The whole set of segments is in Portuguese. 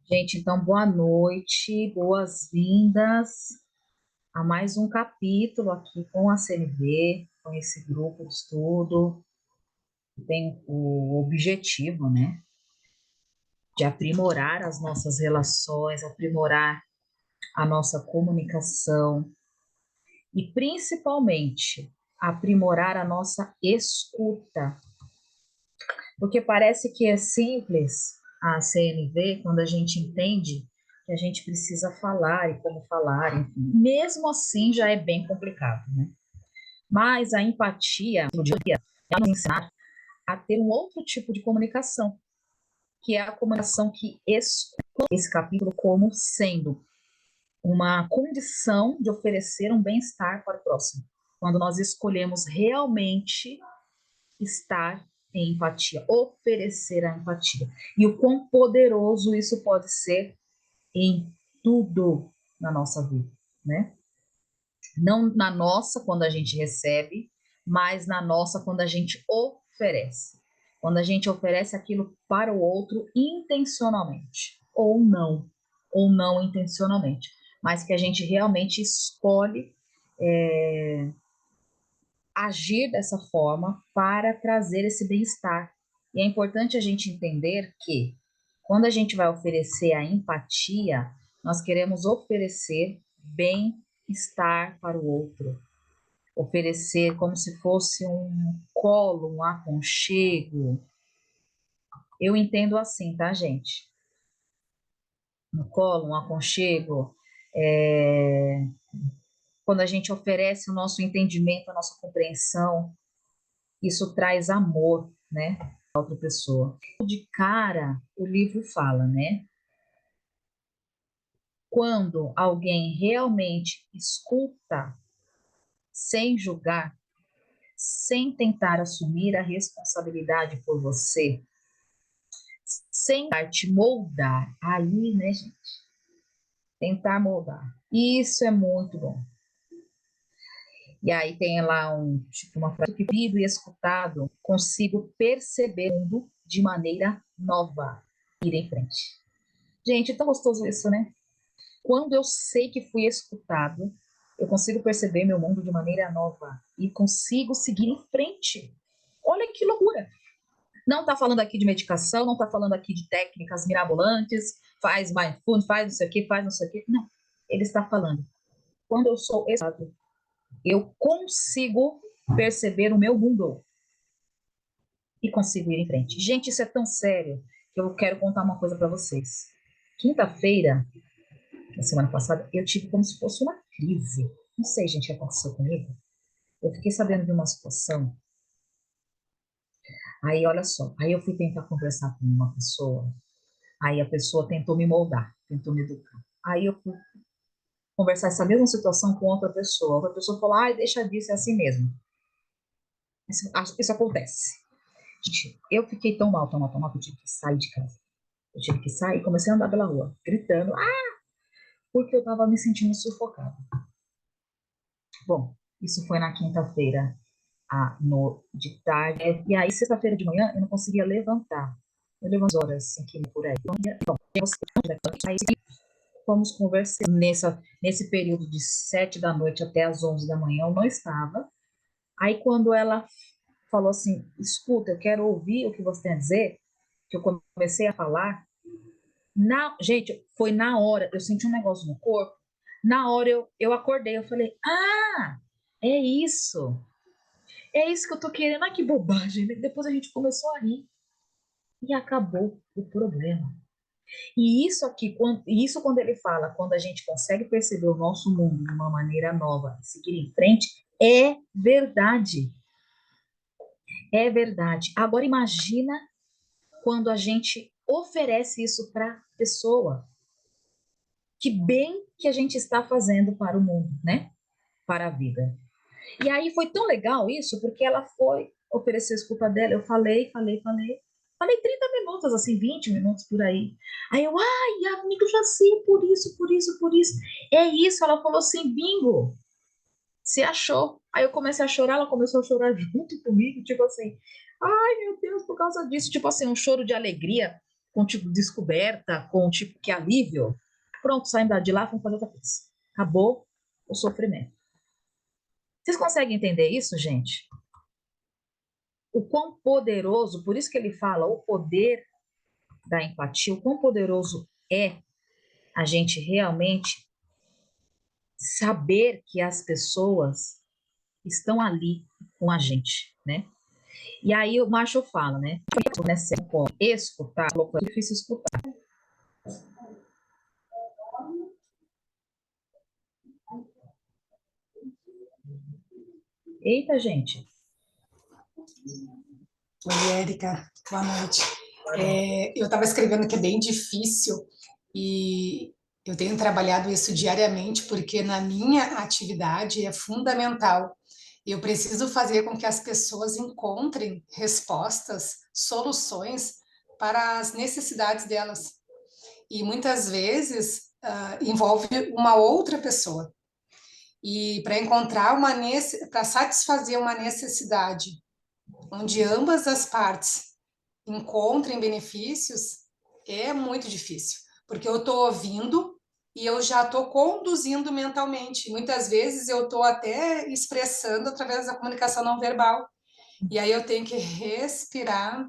Gente, então boa noite, boas-vindas a mais um capítulo aqui com a CNV, com esse grupo de estudo, que tem o objetivo, né, de aprimorar as nossas relações, aprimorar a nossa comunicação e principalmente aprimorar a nossa escuta, porque parece que é simples a CNV quando a gente entende que a gente precisa falar e como falar, enfim. Mesmo assim já é bem complicado, né? Mas a empatia, no dia a dia, ela nos ensina a ter um outro tipo de comunicação, que é a comunicação que escuta esse capítulo como sendo uma condição de oferecer um bem-estar para o próximo. Quando nós escolhemos realmente estar em empatia, oferecer a empatia. E o quão poderoso isso pode ser em tudo na nossa vida, né? Não na nossa quando a gente recebe, mas na nossa quando a gente oferece. Quando a gente oferece aquilo para o outro intencionalmente, ou não intencionalmente, mas que a gente realmente escolhe agir dessa forma para trazer esse bem-estar. E é importante a gente entender que, quando a gente vai oferecer a empatia, nós queremos oferecer bem-estar para o outro. Oferecer como se fosse um colo, um aconchego. Eu entendo assim, tá, gente? Um colo, um aconchego. É... Quando a gente oferece o nosso entendimento, a nossa compreensão, isso traz amor, né? Outra pessoa. De cara, o livro fala, né? Quando alguém realmente escuta sem julgar, sem tentar assumir a responsabilidade por você, sem tentar te moldar, aí, né, gente? Tentar moldar. Isso é muito bom. E aí tem lá tipo, uma frase que vivo e escutado, consigo perceber o mundo de maneira nova, ir em frente. Gente, é tão gostoso isso, né? Quando eu sei que fui escutado, eu consigo perceber meu mundo de maneira nova e consigo seguir em frente. Olha que loucura! Não está falando aqui de medicação, não está falando aqui de técnicas mirabolantes, faz mindfulness, faz não sei o que, faz não sei o que. Não. Ele está falando. Quando eu sou escutado, eu consigo perceber o meu mundo e consigo ir em frente. Gente, isso é tão sério que eu quero contar uma coisa para vocês. Quinta-feira, na semana passada, eu tive como se fosse uma crise. Não sei, gente, o que aconteceu comigo. Eu fiquei sabendo de uma situação. Aí, olha só. Aí eu fui tentar conversar com uma pessoa. Aí a pessoa tentou me moldar, tentou me educar. Aí eu fui conversar essa mesma situação com outra pessoa. Outra pessoa falou, ai, deixa disso, é assim mesmo. Isso acontece. Gente, eu fiquei tão mal, que eu tive que sair de casa. Eu tive que sair e comecei a andar pela rua, gritando, porque eu estava me sentindo sufocada. Bom, isso foi na quinta-feira, de tarde. E aí, sexta-feira de manhã, eu não conseguia levantar. Eu levanto horas aqui por aí. Então, aí fomos conversar nesse período de 7 da noite até as 11 da manhã, eu não estava. Aí, quando ela falou assim, escuta, eu quero ouvir o que você tem a dizer, que eu comecei a falar, gente, foi na hora, eu senti um negócio no corpo, na hora eu acordei, eu falei, é isso. É isso que eu tô querendo. Que bobagem. Depois a gente começou a rir e acabou o problema. E isso aqui, isso quando ele fala, quando a gente consegue perceber o nosso mundo de uma maneira nova, seguir em frente, é verdade. É verdade. Agora imagina quando a gente oferece isso para a pessoa. Que bem que a gente está fazendo para o mundo, né? Para a vida. E aí foi tão legal isso, porque ela foi oferecer a desculpa dela. Eu falei. Falei 30 minutos, assim, 20 minutos por aí. Aí eu, amigo, já sei, por isso, por isso, por isso. É isso, ela falou assim, bingo, se achou. Aí eu comecei a chorar, ela começou a chorar junto comigo, tipo assim, ai meu Deus, por causa disso, tipo assim, um choro de alegria, com tipo descoberta, com tipo que alívio. Pronto, saímos de lá, vamos fazer outra coisa. Acabou o sofrimento. Vocês conseguem entender isso, gente? O quão poderoso, por isso que ele fala o poder da empatia, o quão poderoso é a gente realmente saber que as pessoas estão ali com a gente, né? E aí o Marshall fala, né? Escutar, é difícil escutar. Eita, gente. Oi, Érica, boa noite. Eu estava escrevendo que é bem difícil e eu tenho trabalhado isso diariamente porque na minha atividade é fundamental. Eu preciso fazer com que as pessoas encontrem respostas, soluções para as necessidades delas. E muitas vezes envolve uma outra pessoa. E para encontrar para satisfazer uma necessidade onde ambas as partes encontrem benefícios, é muito difícil, porque eu estou ouvindo e eu já estou conduzindo mentalmente. Muitas vezes eu estou até expressando através da comunicação não verbal. E aí eu tenho que respirar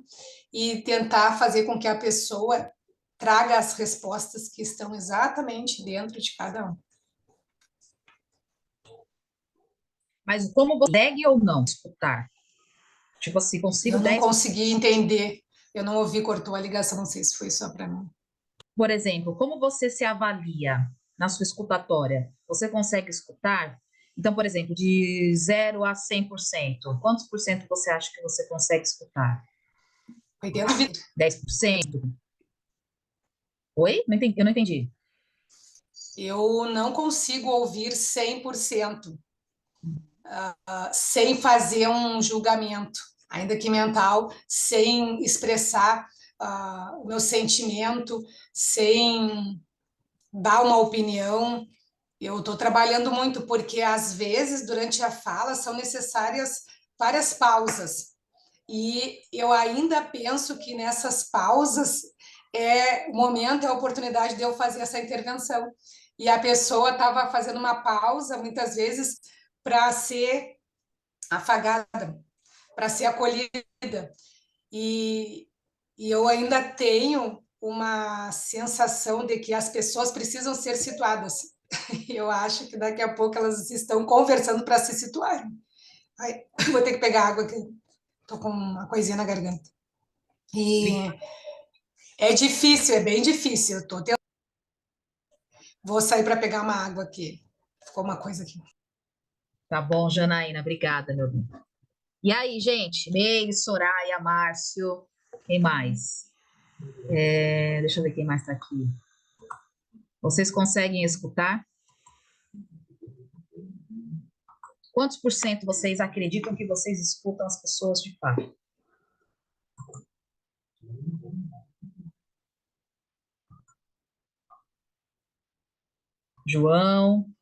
e tentar fazer com que a pessoa traga as respostas que estão exatamente dentro de cada um. Mas como você consegue ou não escutar? Tipo assim, consigo Eu não 10%. consegui entender, eu não ouvi, cortou a ligação, não sei se foi só para mim. Por exemplo, como você se avalia na sua escutatória? Você consegue escutar? Então, por exemplo, de 0 a 100%, quantos por cento você acha que você consegue escutar? 80. 10%? Oi? Não entendi, eu não entendi. Eu não consigo ouvir 100%, sem fazer um julgamento, ainda que mental, sem expressar o meu sentimento, sem dar uma opinião. Eu estou trabalhando muito, porque às vezes, durante a fala, são necessárias várias pausas. E eu ainda penso que nessas pausas é o momento, é a oportunidade de eu fazer essa intervenção. E a pessoa estava fazendo uma pausa, muitas vezes, para ser afagada, para ser acolhida. E, e eu ainda tenho uma sensação de que as pessoas precisam ser situadas. Eu acho que daqui a pouco elas estão conversando para se situarem. Ai, vou ter que pegar água aqui, estou com uma coisinha na garganta. E é difícil, é bem difícil. Vou sair para pegar uma água aqui. Ficou uma coisa aqui. Tá bom, Janaína, obrigada, meu bem. E aí, gente? Meire, Soraya, Márcio, quem mais? Deixa eu ver quem mais está aqui. Vocês conseguem escutar? Quantos por cento vocês acreditam que vocês escutam as pessoas de fato? João?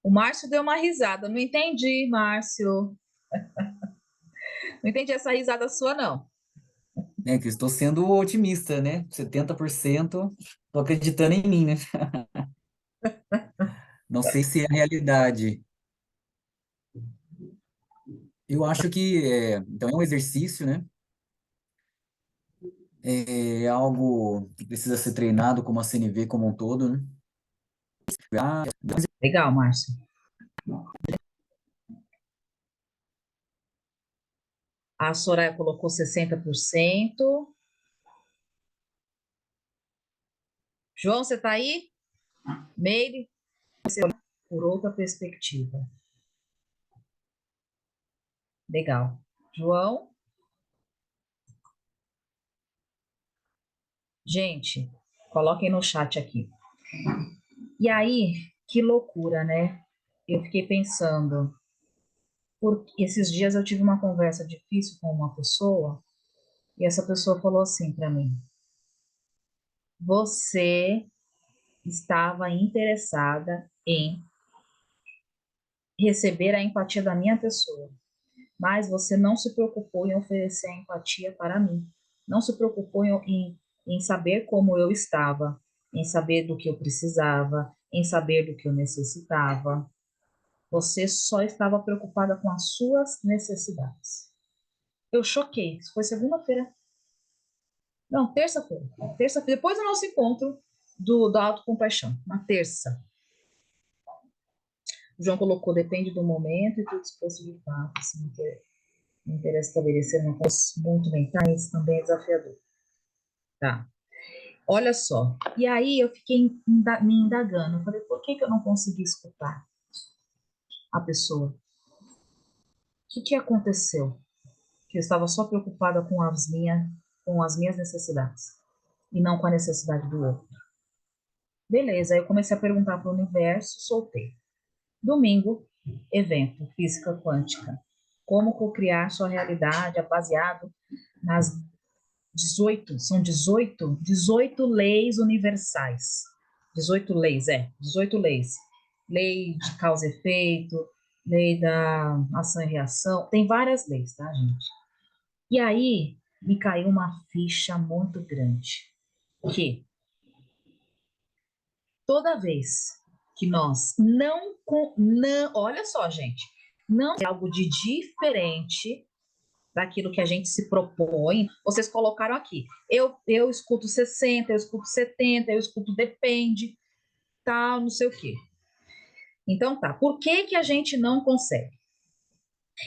O Márcio deu uma risada. Não entendi, Márcio. Não entendi essa risada sua, não. É que eu estou sendo otimista, né? 70%, estou acreditando em mim, né? Não sei se é a realidade. Eu acho que então é um exercício, né? É algo que precisa ser treinado como a CNV como um todo, né? Ah, Legal, Márcio. A Soraya colocou 60%. João, você está aí? Meire, por outra perspectiva. Legal. João? Gente, coloquem no chat aqui. E aí, que loucura, né? Eu fiquei pensando, esses dias eu tive uma conversa difícil com uma pessoa, e essa pessoa falou assim para mim: você estava interessada em receber a empatia da minha pessoa, mas você não se preocupou em oferecer a empatia para mim. Não se preocupou em saber como eu estava, em saber do que eu precisava, em saber do que eu necessitava. Você só estava preocupada com as suas necessidades. Eu choquei. Isso foi segunda-feira. Não, terça-feira. Terça-feira, depois do nosso encontro da autocompaixão, na terça. O João colocou, depende do momento e do disposto de fato. Se me interessa estabelecer uma coisa muito mentais, também é desafiador. Tá. Olha só. E aí eu fiquei me indagando. Eu falei, por que eu não consegui escutar a pessoa? O que aconteceu? Que eu estava só preocupada com as minhas necessidades e não com a necessidade do outro. Beleza, aí eu comecei a perguntar para o universo, soltei. Domingo, evento, física quântica. Como cocriar sua realidade baseado nas 18 leis universais. 18 leis, 18 leis. Lei de causa e efeito, lei da ação e reação, tem várias leis, tá, gente? E aí, me caiu uma ficha muito grande, que toda vez que nós não, olha só, gente, não é algo de diferente daquilo que a gente se propõe. Vocês colocaram aqui. Eu escuto 60, eu escuto 70, eu escuto depende, tal, não sei o quê. Então tá, por que a gente não consegue?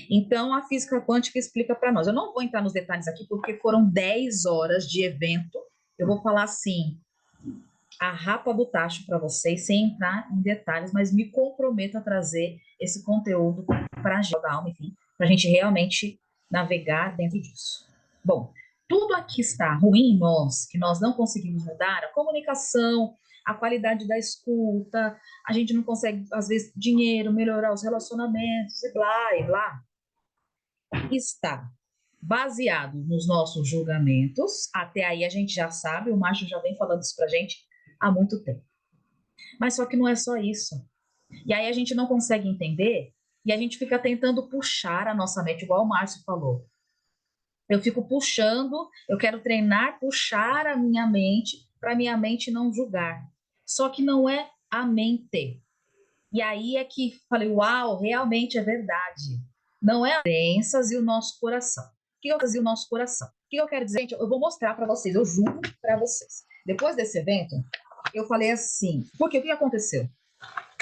Então a física quântica explica para nós. Eu não vou entrar nos detalhes aqui porque foram 10 horas de evento. Eu vou falar assim, a rapa do tacho para vocês, sem entrar em detalhes, mas me comprometo a trazer esse conteúdo para a gente, da alma, enfim, para a gente realmente navegar dentro disso. Bom, tudo aqui está ruim em nós, que nós não conseguimos mudar, a comunicação, a qualidade da escuta, a gente não consegue, às vezes, dinheiro, melhorar os relacionamentos e blá, e blá. Está baseado nos nossos julgamentos, até aí a gente já sabe, o macho já vem falando isso pra gente há muito tempo. Mas só que não é só isso. E aí a gente não consegue entender e a gente fica tentando puxar a nossa mente, igual o Márcio falou. Eu fico puxando, eu quero treinar, puxar a minha mente para minha mente não julgar. Só que não é a mente. E aí é que falei, uau, realmente é verdade. Não é as crenças e o nosso coração. O que eu fazia o nosso coração? O que eu quero dizer, gente? Eu vou mostrar para vocês, eu juro para vocês. Depois desse evento, eu falei assim, porque o que aconteceu?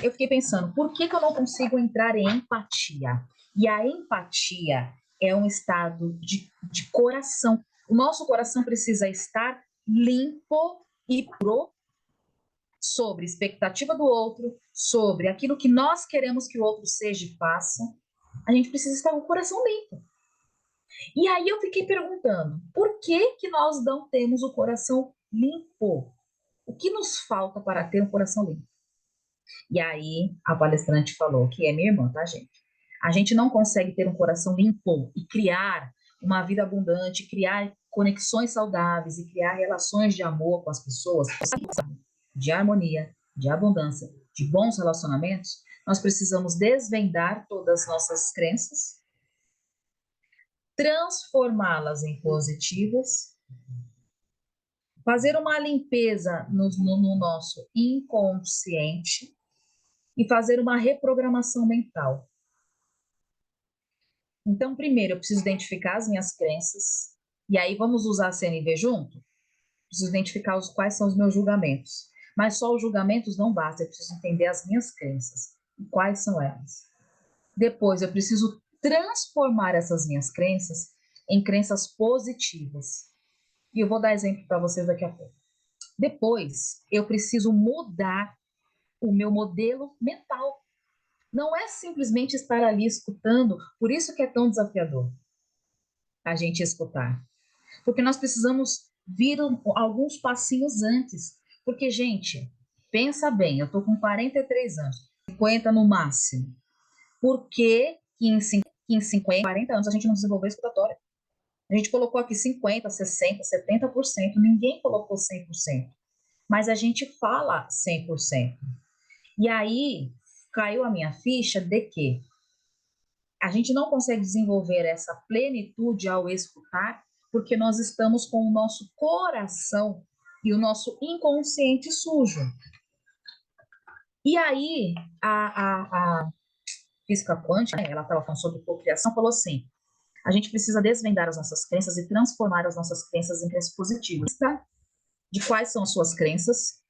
Eu fiquei pensando, por que eu não consigo entrar em empatia? E a empatia é um estado de coração. O nosso coração precisa estar limpo e puro sobre expectativa do outro, sobre aquilo que nós queremos que o outro seja e faça. A gente precisa estar com o coração limpo. E aí eu fiquei perguntando, por que nós não temos o coração limpo? O que nos falta para ter um coração limpo? E aí a palestrante falou, que é minha irmã, tá, gente? A gente não consegue ter um coração limpo e criar uma vida abundante, criar conexões saudáveis e criar relações de amor com as pessoas, de harmonia, de abundância, de bons relacionamentos. Nós precisamos desvendar todas as nossas crenças, transformá-las em positivas, fazer uma limpeza no nosso inconsciente e fazer uma reprogramação mental. Então, primeiro, eu preciso identificar as minhas crenças, e aí vamos usar a CNV junto? Preciso identificar quais são os meus julgamentos. Mas só os julgamentos não basta, eu preciso entender as minhas crenças. E quais são elas? Depois, eu preciso transformar essas minhas crenças em crenças positivas. E eu vou dar exemplo para vocês daqui a pouco. Depois, eu preciso mudar o meu modelo mental. Não é simplesmente estar ali escutando, por isso que é tão desafiador a gente escutar. Porque nós precisamos vir alguns passinhos antes. Porque, gente, pensa bem, eu estou com 43 anos, 50 no máximo. Por que em 50, 40 anos a gente não desenvolveu escutatória? A gente colocou aqui 50, 60, 70%, ninguém colocou 100%. Mas a gente fala 100%. E aí caiu a minha ficha de que A gente não consegue desenvolver essa plenitude ao escutar, porque nós estamos com o nosso coração e o nosso inconsciente sujo. E aí, a física quântica, né, ela estava falando sobre cocriação, falou assim, a gente precisa desvendar as nossas crenças e transformar as nossas crenças em crenças positivas. Tá? De quais são as suas crenças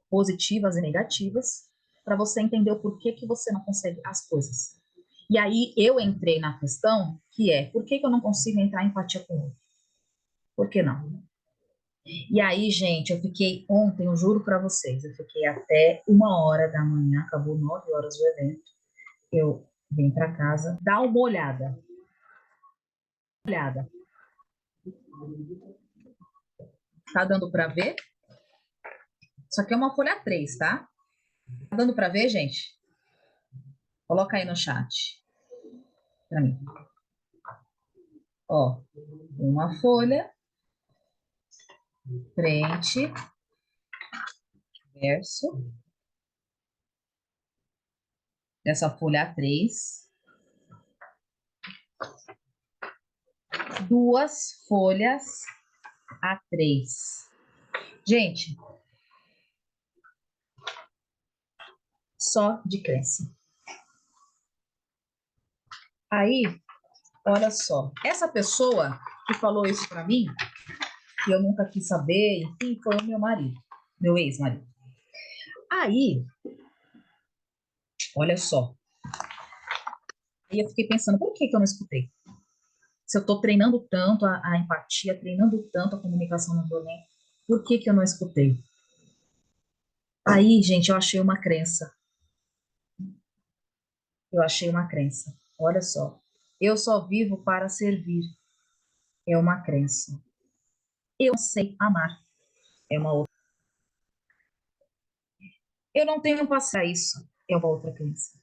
positivas e negativas, para você entender o porquê que você não consegue as coisas. E aí eu entrei na questão que é, por que eu não consigo entrar em empatia com o outro? Por que não? E aí, gente, eu fiquei ontem, eu juro para vocês, eu fiquei até 1h da manhã, acabou 9h o evento, eu vim para casa, dá uma olhada. Tá dando para ver? Isso aqui é uma folha 3, tá? Tá dando para ver, gente? Coloca aí no chat para mim. Ó, uma folha, frente, verso, dessa folha A3, duas folhas A3. Gente, só de crença. Aí, olha só, essa pessoa que falou isso para mim, que eu nunca quis saber, enfim, foi o meu marido, meu ex-marido. Aí, olha só, aí eu fiquei pensando, por que eu não escutei? Se eu estou treinando tanto a empatia, treinando tanto a comunicação não violenta, por que eu não escutei? Aí, gente, eu achei uma crença. Eu achei uma crença. Olha só. Eu só vivo para servir. É uma crença. Eu sei amar. É uma outra. Eu não tenho paciência a isso. É uma outra crença.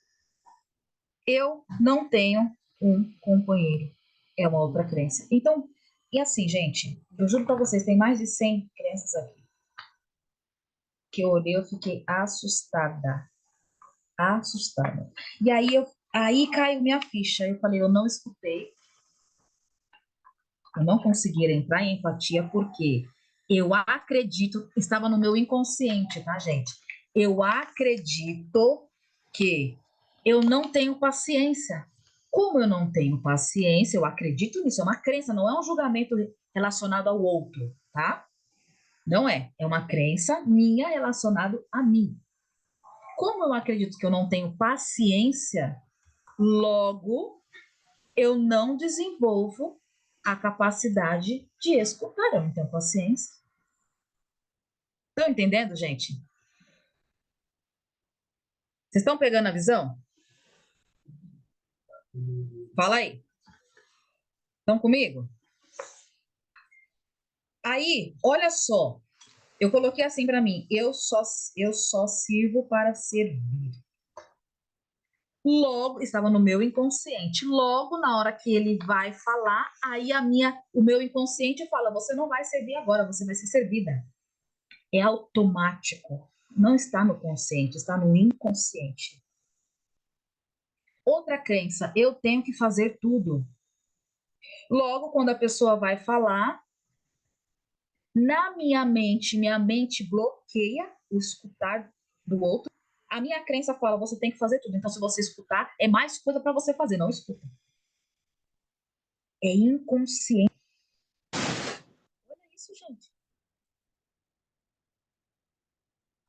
Eu não tenho um companheiro. É uma outra crença. Então, e assim, gente, eu juro para vocês, tem mais de 100 crenças aqui. Que eu olhei, eu fiquei assustada. Assustada. E aí caiu minha ficha. Eu falei, eu não escutei. Eu não consegui entrar em empatia porque eu acredito, estava no meu inconsciente, tá, gente? Eu acredito que eu não tenho paciência. Como eu não tenho paciência, eu acredito nisso, é uma crença, não é um julgamento relacionado ao outro, tá? Não é, é uma crença minha relacionado a mim. Como eu acredito que eu não tenho paciência, logo eu não desenvolvo a capacidade de escutar, eu não tenho paciência. Estão entendendo, gente? Vocês estão pegando a visão? Fala aí. Estão comigo? Aí, olha só. Eu coloquei assim para mim, eu só sirvo para servir. Logo, estava no meu inconsciente. Logo, na hora que ele vai falar, aí o meu inconsciente fala: você não vai servir agora, você vai ser servida. É automático. Não está no consciente, está no inconsciente. Outra crença, eu tenho que fazer tudo. Logo, quando a pessoa vai falar, na minha mente bloqueia o escutar do outro. A minha crença fala, você tem que fazer tudo. Então, se você escutar, é mais coisa para você fazer, não escuta. É inconsciente. Olha isso, gente.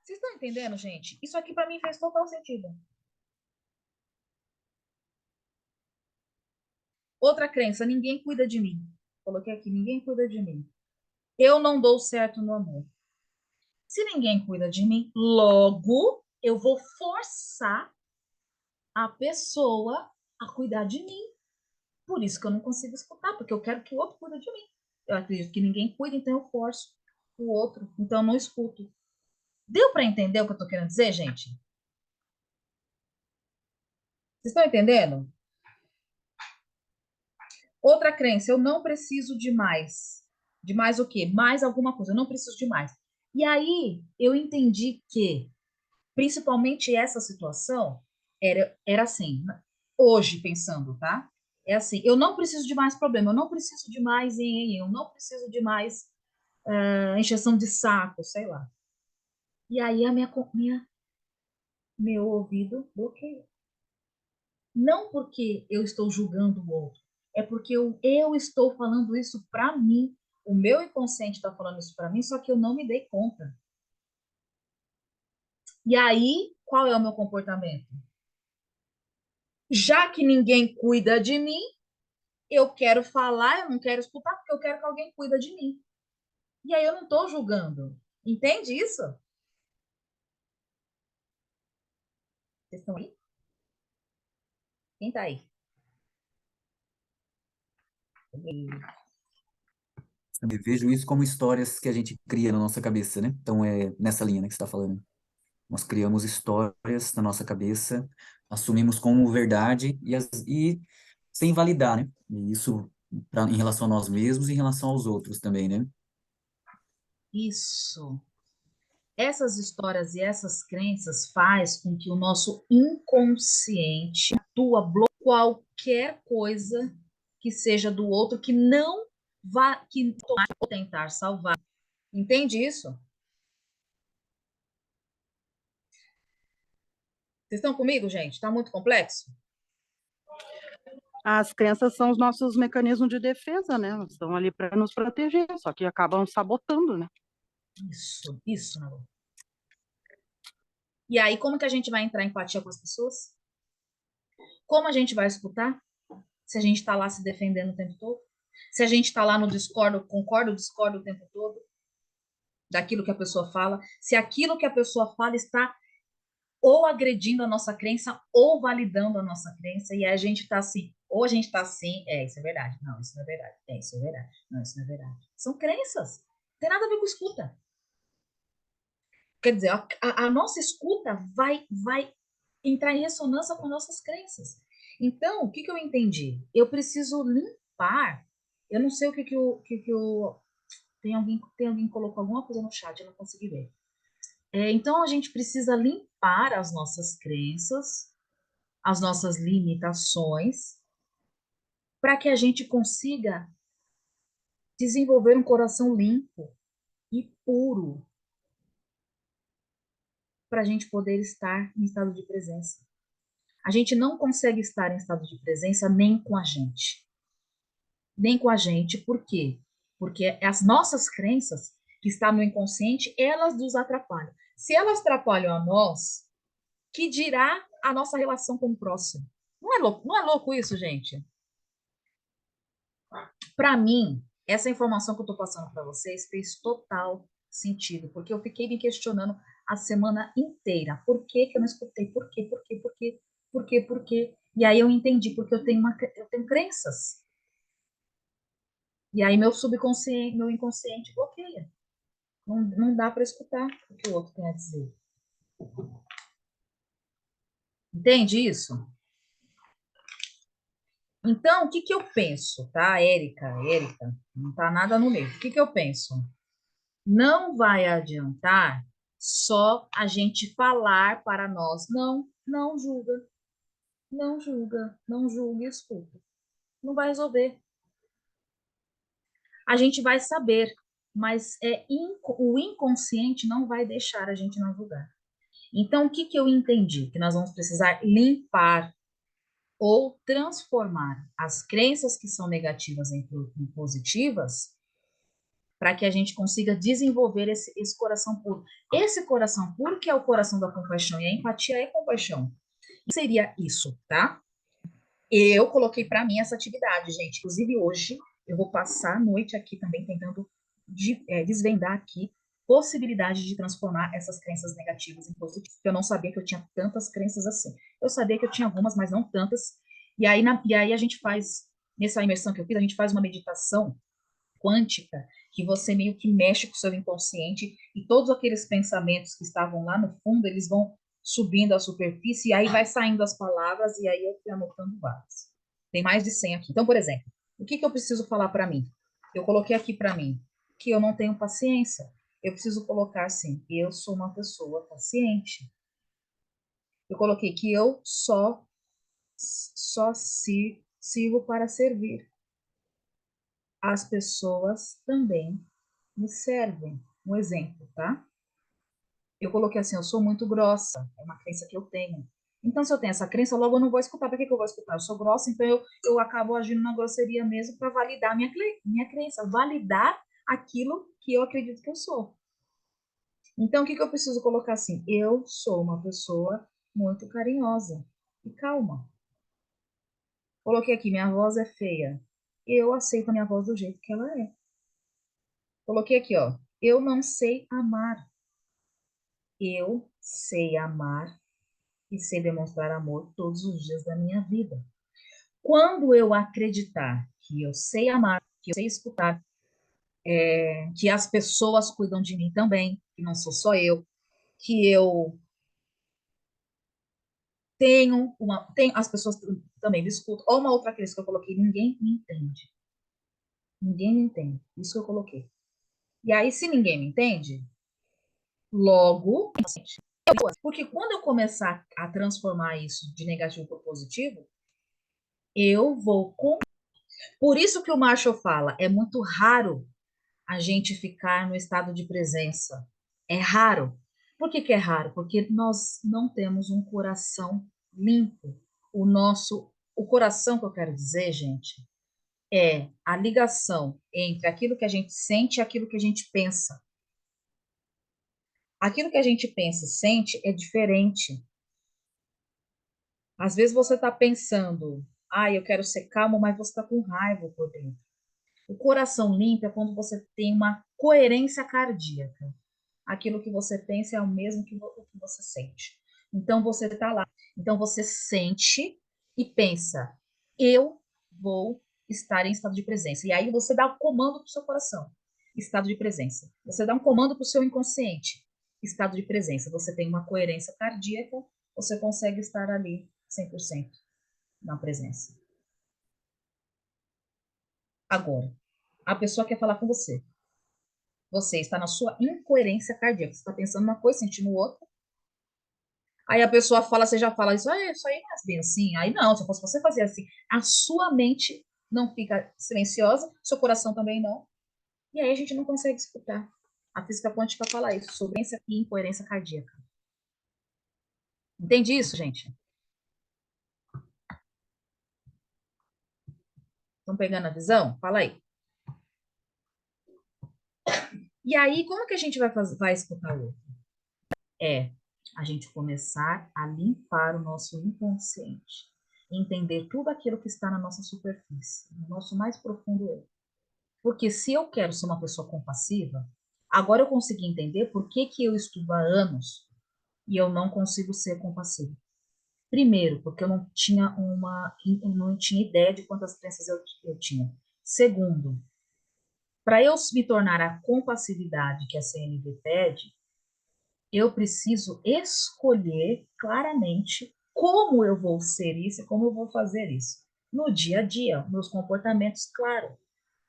Vocês estão entendendo, gente? Isso aqui para mim fez total sentido. Outra crença, ninguém cuida de mim. Coloquei aqui, ninguém cuida de mim. Eu não dou certo no amor. Se ninguém cuida de mim, logo eu vou forçar a pessoa a cuidar de mim. Por isso que eu não consigo escutar, porque eu quero que o outro cuide de mim. Eu acredito que ninguém cuida, então eu forço o outro, então eu não escuto. Deu para entender o que eu estou querendo dizer, gente? Vocês estão entendendo? Outra crença, eu não preciso de mais. De mais o quê? Mais alguma coisa, eu não preciso de mais. E aí eu entendi que, principalmente essa situação, era assim, hoje pensando, tá? É assim, eu não preciso de mais problema, eu não preciso de mais eu não preciso de mais encheção de saco, sei lá. E aí meu ouvido bloqueia. Não porque eu estou julgando o outro, é porque eu estou falando isso para mim. O meu inconsciente está falando isso para mim, só que eu não me dei conta. E aí, qual é o meu comportamento? Já que ninguém cuida de mim, eu quero falar, eu não quero escutar, porque eu quero que alguém cuida de mim. E aí eu não estou julgando. Entende isso? Vocês estão aí? Quem está aí? Eu vejo isso como histórias que a gente cria na nossa cabeça, né? Então, é nessa linha, né, que você está falando. Nós criamos histórias na nossa cabeça, assumimos como verdade e sem validar, né? E isso em relação a nós mesmos e em relação aos outros também, né? Isso. Essas histórias e essas crenças faz com que o nosso inconsciente atua bloqueando qualquer coisa que seja do outro que não vá que tentar salvar. Entende isso? Vocês estão comigo, gente? Está muito complexo? As crenças são os nossos mecanismos de defesa, né? Elas estão ali para nos proteger, só que acabam sabotando, né? Isso, Nalu. E aí, como que a gente vai entrar em empatia com as pessoas? Como a gente vai escutar? Se a gente está lá se defendendo o tempo todo? Se a gente está lá no discordo, concordo, discordo o tempo todo daquilo que a pessoa fala? Se aquilo que a pessoa fala está ou agredindo a nossa crença ou validando a nossa crença, e a gente está assim, ou a gente está assim, isso é verdade, não, isso não é verdade, isso é verdade, não, isso não é verdade. São crenças, não tem nada a ver com escuta. Quer dizer, a nossa escuta vai entrar em ressonância com nossas crenças. Então, o que eu entendi? Eu preciso limpar. Eu não sei o que tem alguém que colocou alguma coisa no chat, eu não consegui ver. Então, a gente precisa limpar as nossas crenças, as nossas limitações, para que a gente consiga desenvolver um coração limpo e puro, para a gente poder estar em estado de presença. A gente não consegue estar em estado de presença nem com a gente. Nem com a gente, por quê? Porque as nossas crenças, que estão no inconsciente, elas nos atrapalham. Se elas atrapalham a nós, que dirá a nossa relação com o próximo? Não é louco isso, gente? Para mim, essa informação que eu estou passando para vocês fez total sentido, porque eu fiquei me questionando a semana inteira. Por que que eu não escutei? Por quê? Por quê? Por quê? Por quê? Por quê? E aí eu entendi, porque eu tenho crenças. E aí meu subconsciente, meu inconsciente bloqueia. Não dá para escutar o que o outro tem a dizer. Entende isso? Então, o que que eu penso, tá, Érica, não tá nada no meio. O que que eu penso? Não vai adiantar só a gente falar para nós, não julga, não julga, não julgue, escuta. Não vai resolver. A gente vai saber, mas o inconsciente não vai deixar a gente não julgar. Então, o que que eu entendi? Que nós vamos precisar limpar ou transformar as crenças que são negativas em positivas para que a gente consiga desenvolver esse coração puro. Esse coração puro que é o coração da compaixão, e a empatia é compaixão. E seria isso, tá? Eu coloquei para mim essa atividade, gente. Inclusive hoje eu vou passar a noite aqui também tentando desvendar aqui possibilidade de transformar essas crenças negativas em positivas. Eu não sabia que eu tinha tantas crenças assim. Eu sabia que eu tinha algumas, mas não tantas. E aí a gente faz, nessa imersão que eu fiz, a gente faz uma meditação quântica, que você meio que mexe com o seu inconsciente e todos aqueles pensamentos que estavam lá no fundo, eles vão subindo à superfície e aí vai saindo as palavras e aí eu fui anotando várias. Tem mais de 100 aqui. Então, por exemplo, o que que eu preciso falar para mim? Eu coloquei aqui para mim que eu não tenho paciência. Eu preciso colocar assim, eu sou uma pessoa paciente. Eu coloquei que eu só só sirvo para servir. As pessoas também me servem. Um exemplo, tá? Eu coloquei assim, eu sou muito grossa, é uma crença que eu tenho. Então, se eu tenho essa crença, logo eu não vou escutar. Para que eu vou escutar? Eu sou grossa, então eu acabo agindo na grosseria mesmo para validar minha crença, validar aquilo que eu acredito que eu sou. Então, o que eu preciso colocar assim? Eu sou uma pessoa muito carinhosa e calma. Coloquei aqui, minha voz é feia. Eu aceito a minha voz do jeito que ela é. Coloquei aqui, ó, eu não sei amar. Eu sei amar e sei demonstrar amor todos os dias da minha vida. Quando eu acreditar que eu sei amar, que eu sei escutar, que as pessoas cuidam de mim também, que não sou só eu, que eu tenho as pessoas também me escutam. Ou uma outra crença que eu coloquei, ninguém me entende. Ninguém me entende. Isso que eu coloquei. E aí, se ninguém me entende, logo, porque quando eu começar a transformar isso de negativo para positivo, eu vou com. Por isso que o Marshall fala, é muito raro a gente ficar no estado de presença. É raro. Por que é raro? Porque nós não temos um coração limpo. O coração que eu quero dizer, gente, é a ligação entre aquilo que a gente sente e aquilo que a gente pensa. Aquilo que a gente pensa e sente é diferente. Às vezes você está pensando, eu quero ser calmo, mas você está com raiva por dentro. O coração limpo é quando você tem uma coerência cardíaca. Aquilo que você pensa é o mesmo que você sente. Então você está lá. Então você sente e pensa, eu vou estar em estado de presença. E aí você dá um comando para o seu coração, estado de presença. Você dá um comando para o seu inconsciente, estado de presença. Você tem uma coerência cardíaca, você consegue estar ali 100% na presença. Agora, a pessoa quer falar com você. Você está na sua incoerência cardíaca. Você está pensando uma coisa, sentindo outra. Aí a pessoa fala, você já fala, isso aí não é bem assim. Aí não, se fosse você fazer assim, a sua mente não fica silenciosa, seu coração também não. E aí a gente não consegue escutar. A física quântica fala isso, sobre incoerência e incoerência cardíaca. Entende isso, gente? Estão pegando a visão? Fala aí. E aí, como que a gente vai escutar o outro? É a gente começar a limpar o nosso inconsciente. Entender tudo aquilo que está na nossa superfície, no nosso mais profundo eu. Porque se eu quero ser uma pessoa compassiva, agora eu consegui entender por que eu estudo há anos e eu não consigo ser compassiva. Primeiro, porque eu não tinha ideia de quantas crenças eu tinha. Segundo, para eu me tornar a compassividade que a CNV pede, eu preciso escolher claramente como eu vou ser isso e como eu vou fazer isso. No dia a dia, meus comportamentos, claro.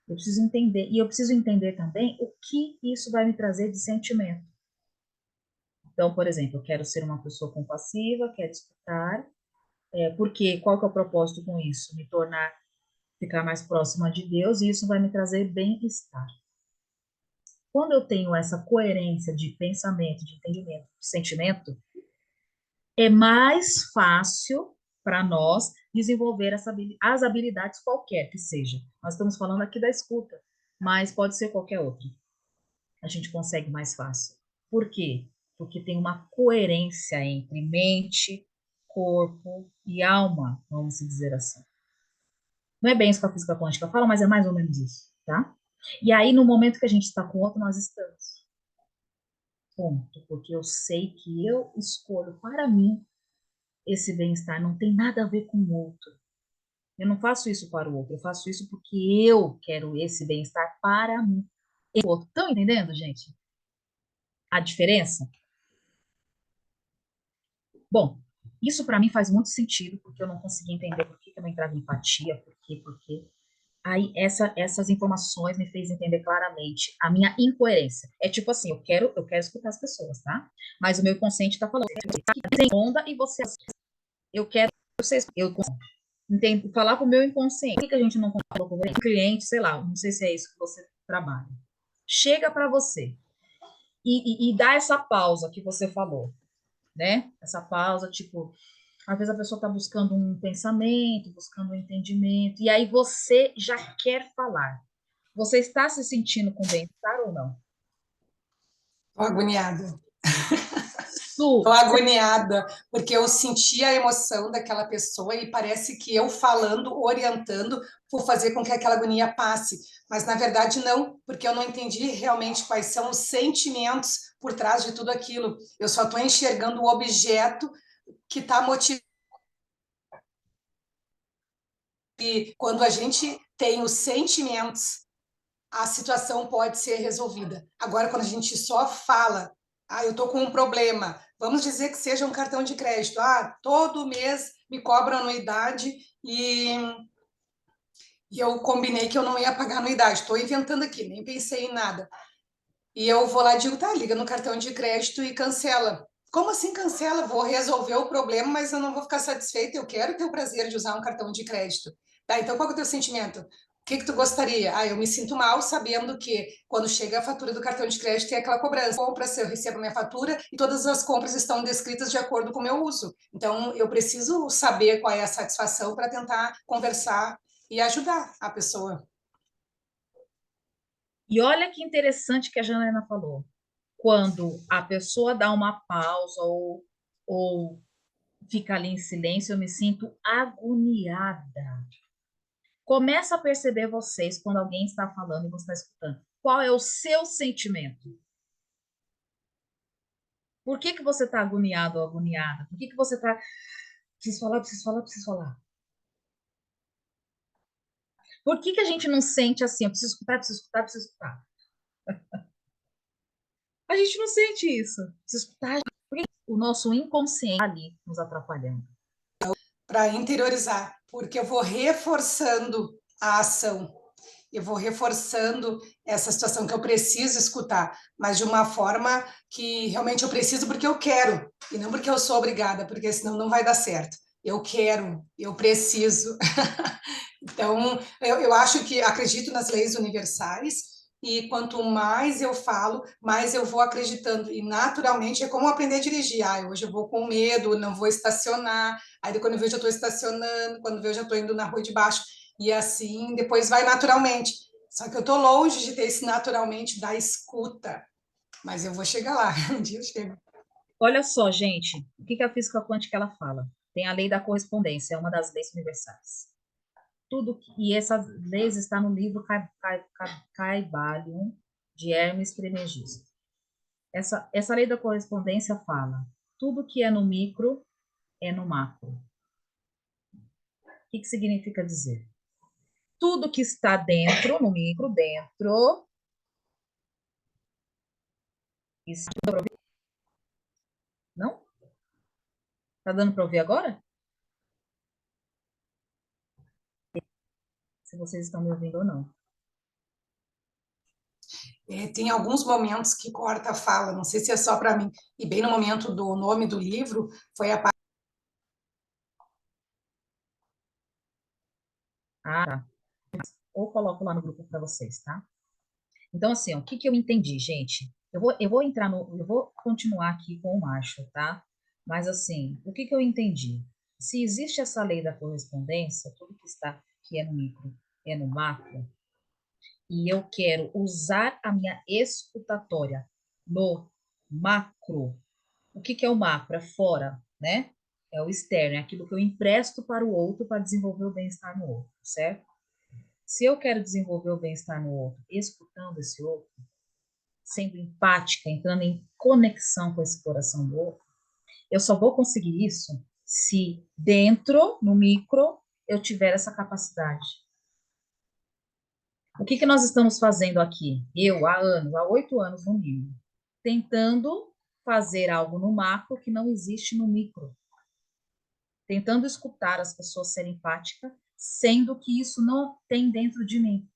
Eu preciso entender. E eu preciso entender também o que isso vai me trazer de sentimento. Então, por exemplo, eu quero ser uma pessoa compassiva, quero escutar. Porque qual que é o propósito com isso? Me tornar, ficar mais próxima de Deus e isso vai me trazer bem-estar. Quando eu tenho essa coerência de pensamento, de entendimento, de sentimento, é mais fácil para nós desenvolver as habilidades qualquer que seja. Nós estamos falando aqui da escuta, mas pode ser qualquer outra. A gente consegue mais fácil. Por quê? Porque tem uma coerência entre mente, corpo e alma, vamos dizer assim. Não é bem isso que a física quântica fala, mas é mais ou menos isso, tá? E aí, no momento que a gente está com o outro, nós estamos. Ponto. Porque eu sei que eu escolho para mim esse bem-estar, não tem nada a ver com o outro. Eu não faço isso para o outro, eu faço isso porque eu quero esse bem-estar para mim. Estão entendendo, gente? A diferença? Bom, isso para mim faz muito sentido, porque eu não consegui entender por que eu não entrava em empatia, por quê. Aí essas informações me fez entender claramente a minha incoerência. É tipo assim, eu quero escutar as pessoas, tá? Mas o meu inconsciente tá falando, você tá onda e você eu quero Eu entendo, falar para o meu inconsciente. Por que a gente não fala com o cliente, sei lá, não sei se é isso que você trabalha. Chega para você e dá essa pausa que você falou, né? Essa pausa, tipo, às vezes a pessoa está buscando um pensamento, buscando um entendimento, e aí você já quer falar. Você está se sentindo com bem-estar ou não? Tô agoniada. Su, Tô agoniada, porque eu senti a emoção daquela pessoa e parece que eu falando, orientando, vou fazer com que aquela agonia passe. Mas, na verdade, não, porque eu não entendi realmente quais são os sentimentos por trás de tudo aquilo. Eu só estou enxergando o objeto que está motivando. E quando a gente tem os sentimentos, a situação pode ser resolvida. Agora, quando a gente só fala, eu estou com um problema, vamos dizer que seja um cartão de crédito, todo mês me cobram anuidade e eu combinei que eu não ia pagar anuidade, estou inventando aqui, nem pensei em nada. E eu vou lá e digo, liga no cartão de crédito e cancela. Como assim cancela? Vou resolver o problema, mas eu não vou ficar satisfeita. Eu quero ter o prazer de usar um cartão de crédito. Tá, então qual é o teu sentimento? O que tu gostaria? Eu me sinto mal sabendo que quando chega a fatura do cartão de crédito tem aquela cobrança. Compra, se eu recebo a minha fatura e todas as compras estão descritas de acordo com o meu uso. Então eu preciso saber qual é a satisfação para tentar conversar e ajudar a pessoa. e olha que interessante que a Janaina falou. Quando a pessoa dá uma pausa ou fica ali em silêncio, eu me sinto agoniada. Começa a perceber vocês quando alguém está falando e você está escutando. Qual é o seu sentimento? Por que você está agoniado ou agoniada? Por que você está. Preciso falar, preciso falar, preciso falar. Por que a gente não sente assim? Eu preciso escutar, preciso escutar, preciso escutar. A gente não sente isso. Preciso escutar. Porque o nosso inconsciente está ali nos atrapalhando. Para interiorizar, porque eu vou reforçando a ação, eu vou reforçando essa situação que eu preciso escutar, mas de uma forma que realmente eu preciso porque eu quero, e não porque eu sou obrigada, porque senão não vai dar certo. Eu quero, eu preciso. Então, eu acho que acredito nas leis universais, e quanto mais eu falo, mais eu vou acreditando. E naturalmente é como aprender a dirigir. Hoje eu vou com medo, não vou estacionar. Aí quando eu vejo, eu já estou estacionando, quando eu vejo, eu já estou indo na rua de baixo. E assim, depois vai naturalmente. Só que eu estou longe de ter esse naturalmente da escuta. Mas eu vou chegar lá, um dia eu chego. Olha só, gente, o que a física quântica ela fala? Tem a lei da correspondência, é uma das leis universais. E essas leis está no livro Kybalion, de Hermes Trismegisto. Essa lei da correspondência fala: tudo que é no micro é no macro. O que significa dizer? Tudo que está dentro, no micro, dentro. Não? Tá dando para ouvir agora? Se vocês estão me ouvindo ou não. Tem alguns momentos que corta a fala, não sei se é só para mim. E bem no momento do nome do livro, foi a parte. Tá. Ou coloco lá no grupo para vocês, tá? Então, assim, o que eu entendi, gente? Eu vou continuar aqui com o Marshall, tá? Mas, assim, o que eu entendi? Se existe essa lei da correspondência, tudo que está, que é no micro, é no macro, e eu quero usar a minha escutatória no macro. O que é o macro? É fora, né? É o externo, é aquilo que eu empresto para o outro para desenvolver o bem-estar no outro, certo? Se eu quero desenvolver o bem-estar no outro, escutando esse outro, sendo empática, entrando em conexão com esse coração do outro, eu só vou conseguir isso se dentro, no micro, eu tiver essa capacidade. O que nós estamos fazendo aqui? Eu, há anos, há 8 anos no mínimo, tentando fazer algo no macro que não existe no micro. Tentando escutar as pessoas serem empáticas, sendo que isso não tem dentro de mim.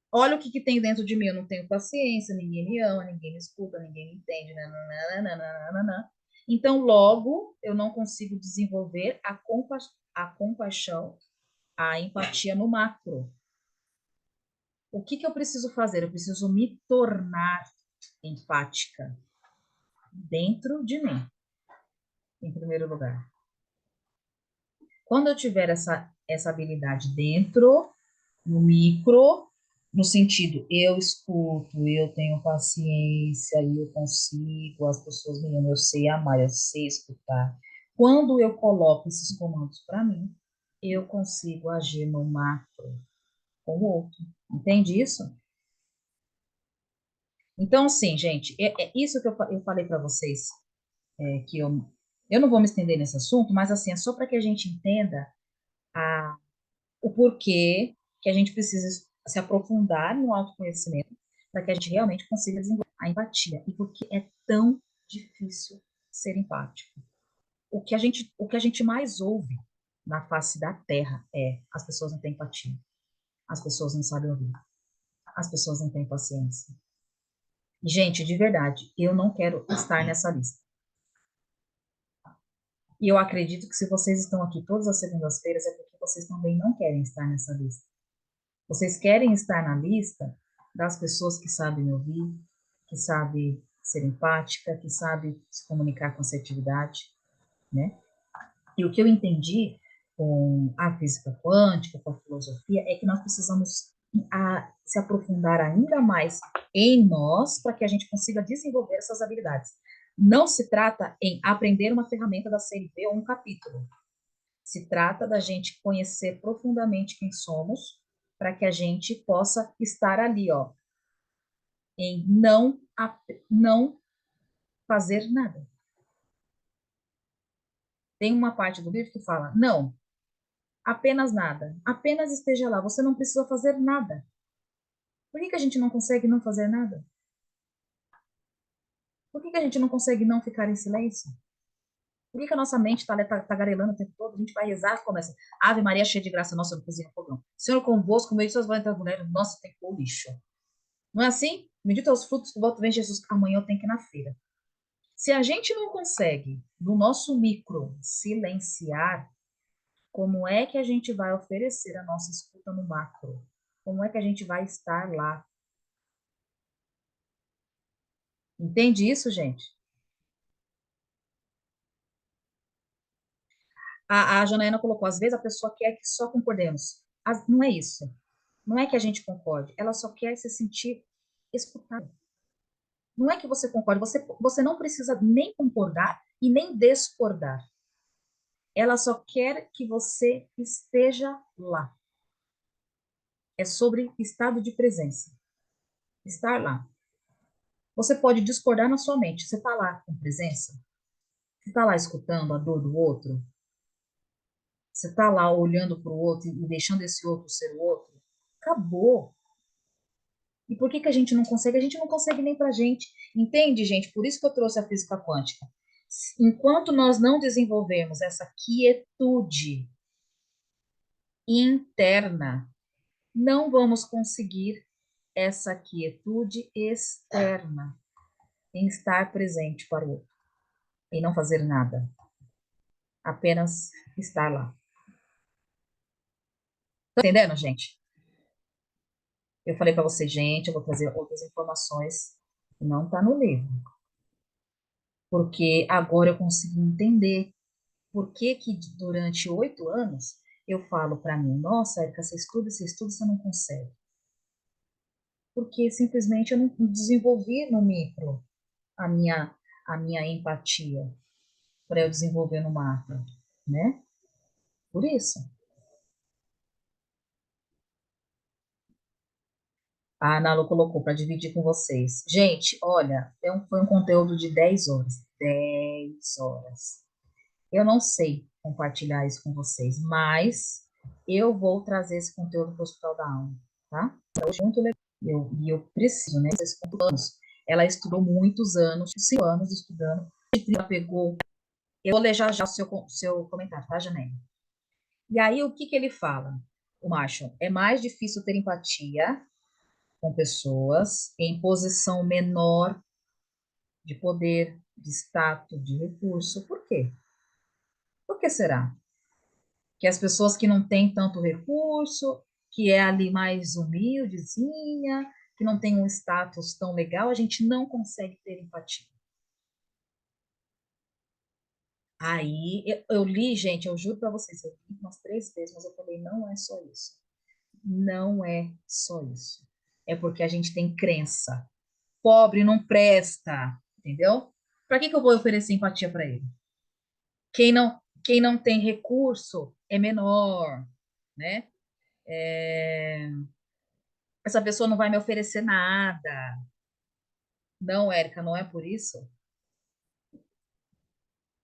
Olha o que tem dentro de mim. Eu não tenho paciência, ninguém me ama, ninguém me escuta, ninguém me entende. Nananana. Então, logo, eu não consigo desenvolver a compaixão, a empatia no macro. O que que eu preciso fazer? Eu preciso me tornar empática dentro de mim, em primeiro lugar. Quando eu tiver essa habilidade dentro, no micro, no sentido, eu escuto, eu tenho paciência, eu consigo, as pessoas me amam, eu sei amar, eu sei escutar. Quando eu coloco esses comandos para mim, eu consigo agir no macro com o outro. Entende isso? Então, sim, gente, é isso que eu falei para vocês, que eu não vou me estender nesse assunto, mas assim, é só para que a gente entenda o porquê que a gente precisa se aprofundar no autoconhecimento para que a gente realmente consiga desenvolver a empatia. E por que é tão difícil ser empático. O que a gente mais ouve na face da Terra é as pessoas não têm empatia, as pessoas não sabem ouvir, as pessoas não têm paciência. E, gente, de verdade, eu não quero estar nessa lista. E eu acredito que se vocês estão aqui todas as segundas-feiras é porque vocês também não querem estar nessa lista. Vocês querem estar na lista das pessoas que sabem ouvir, que sabem ser empática, que sabem se comunicar com assertividade, né? E o que eu entendi com a física quântica, com a filosofia, é que nós precisamos se aprofundar ainda mais em nós para que a gente consiga desenvolver essas habilidades. Não se trata em aprender uma ferramenta da CNV ou um capítulo. Se trata da gente conhecer profundamente quem somos, para que a gente possa estar ali, ó, em não fazer nada. Tem uma parte do livro que fala, não, apenas nada, apenas esteja lá, você não precisa fazer nada. Por que a gente não consegue não fazer nada? Por que a gente não consegue não ficar em silêncio? Por que a nossa mente está tagarelando o tempo todo? A gente vai rezar, começa, Ave Maria cheia de graça, nossa, eu não cozinho fogão. Senhor convosco, meio de suas entrar mulheres, nossa, tem que pôr o lixo. Não é assim? Medita os frutos do voto, vem Jesus, amanhã eu tenho que ir na feira. Se a gente não consegue, no nosso micro, silenciar, como é que a gente vai oferecer a nossa escuta no macro? Como é que a gente vai estar lá? Entende isso, gente? A Janaína colocou, às vezes a pessoa quer que só concordemos. Não é isso. Não é que a gente concorde. Ela só quer se sentir escutada. Não é que você concorde. Você não precisa nem concordar e nem discordar. Ela só quer que você esteja lá. É sobre estado de presença. Estar lá. Você pode discordar na sua mente. Você está lá com presença? Você está lá escutando a dor do outro? Você está lá olhando para o outro e deixando esse outro ser o outro? Acabou. E por que a gente não consegue? A gente não consegue nem para a gente. Entende, gente? Por isso que eu trouxe a física quântica. Enquanto nós não desenvolvermos essa quietude interna, não vamos conseguir essa quietude externa em estar presente para o outro, em não fazer nada, apenas estar lá. Tá entendendo, gente? Eu falei para você, gente, eu vou trazer outras informações que não tá no livro, porque agora eu consigo entender por que que durante 8 anos eu falo para mim, nossa, Érica, você estuda, você não consegue. Porque simplesmente eu não desenvolvi no micro a minha, a minha empatia para eu desenvolver no macro, né? Por isso. A Ana colocou para dividir com vocês. Gente, olha, foi um conteúdo de 10 horas. 10 horas. Eu não sei compartilhar isso com vocês, mas eu vou trazer esse conteúdo para o Hospital da Alma, tá? É muito legal. Eu preciso, né? Anos. Ela estudou muitos anos, 5 anos estudando. Ela pegou. Eu vou ler já já o seu comentário, tá, Janelle? E aí, o que que ele fala? O Marshall, é mais difícil ter empatia com pessoas em posição menor de poder, de status, de recurso. Por quê? Por que será? Que as pessoas que não têm tanto recurso, que é ali mais humildezinha, que não tem um status tão legal, a gente não consegue ter empatia. Aí eu li, gente, eu juro para vocês, eu li umas 3 vezes, mas eu falei, não é só isso. Não é só isso. É porque a gente tem crença. Pobre não presta, entendeu? Para que eu vou oferecer empatia para ele? Quem não tem recurso é menor, né? Essa pessoa não vai me oferecer nada. Não, Érica, não é por isso.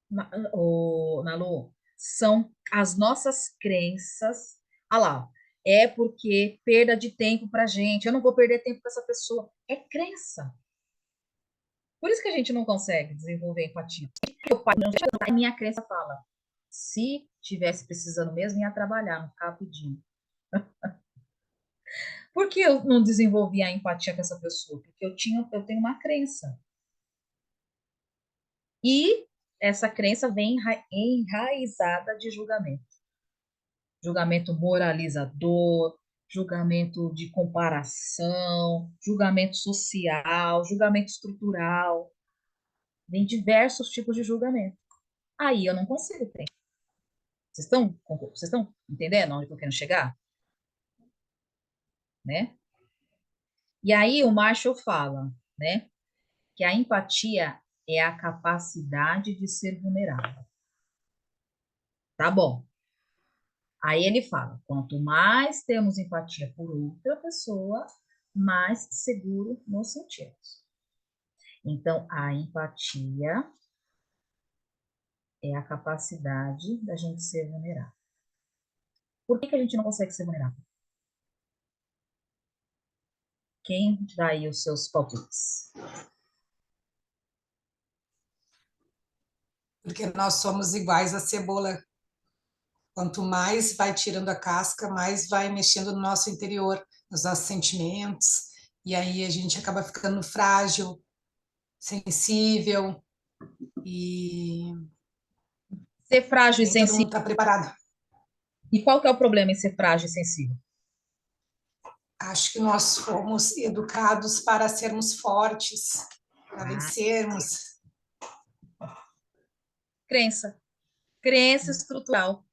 Nalu, são as nossas crenças. Ah lá, é porque perda de tempo para gente. Eu não vou perder tempo com essa pessoa. É crença. Por isso que a gente não consegue desenvolver empatia. A minha crença fala: se tivesse precisando mesmo, ia trabalhar, não ficava pedindo. Por que eu não desenvolvi a empatia com essa pessoa? Porque eu tenho uma crença. E essa crença vem enraizada de julgamento. Julgamento moralizador, julgamento de comparação, julgamento social, julgamento estrutural. Vem diversos tipos de julgamento. Aí eu não consigo ter. Vocês estão entendendo onde eu estou querendo chegar? Né? E aí o Marshall fala, né, que a empatia é a capacidade de ser vulnerável. Tá bom. Aí ele fala: quanto mais temos empatia por outra pessoa, mais seguro nos sentimos. Então, a empatia é a capacidade da gente ser vulnerável. Por que a gente não consegue ser vulnerável? Quem dá aí os seus palpites? Porque nós somos iguais à cebola. Quanto mais vai tirando a casca, mais vai mexendo no nosso interior, nos nossos sentimentos, e aí a gente acaba ficando frágil, sensível, e Ser frágil e nem todo mundo sensível. está preparado. E qual que é o problema em ser frágil e sensível? Acho que nós fomos educados para sermos fortes, para Ah, vencermos. crença. Crença estrutural.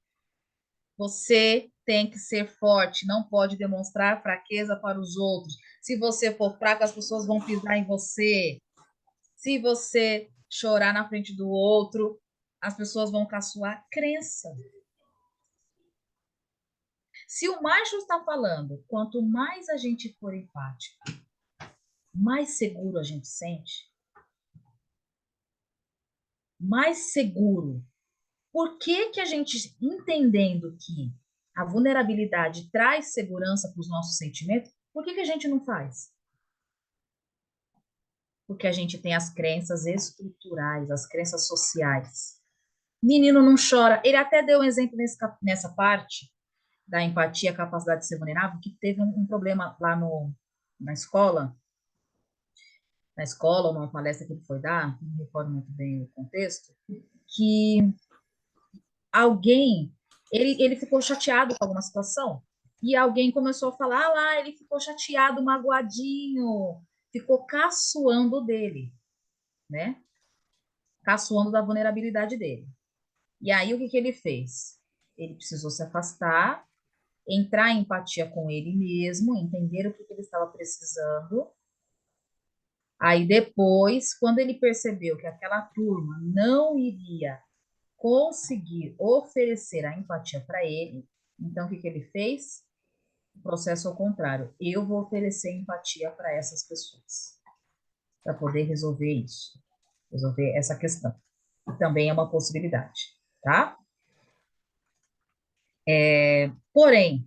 Você tem que ser forte, não pode demonstrar fraqueza para os outros. Se você for fraco, as pessoas vão pisar em você. Se você chorar na frente do outro, as pessoas vão caçoar. Crença. Se o Marshall está falando, quanto mais a gente for empático, mais seguro a gente sente, mais seguro. Por que que a gente, entendendo que a vulnerabilidade traz segurança para os nossos sentimentos, por que que a gente não faz? Porque a gente tem as crenças estruturais, as crenças sociais. Menino não chora. Ele até deu um exemplo nessa parte da empatia, capacidade de ser vulnerável, que teve um problema lá na escola, ou numa palestra que ele foi dar, não me recordo muito bem o contexto, que alguém, ele ficou chateado com alguma situação, e alguém começou a falar, ah lá, ele ficou chateado, magoadinho, ficou caçoando dele, né? Caçoando da vulnerabilidade dele. E aí, o que ele fez? Ele precisou se afastar, entrar em empatia com ele mesmo, entender o que ele estava precisando. Aí, depois, quando ele percebeu que aquela turma não iria conseguir oferecer a empatia para ele, então o que ele fez? O processo ao contrário. Eu vou oferecer empatia para essas pessoas, para poder resolver isso, resolver essa questão. Também é uma possibilidade, tá? Porém,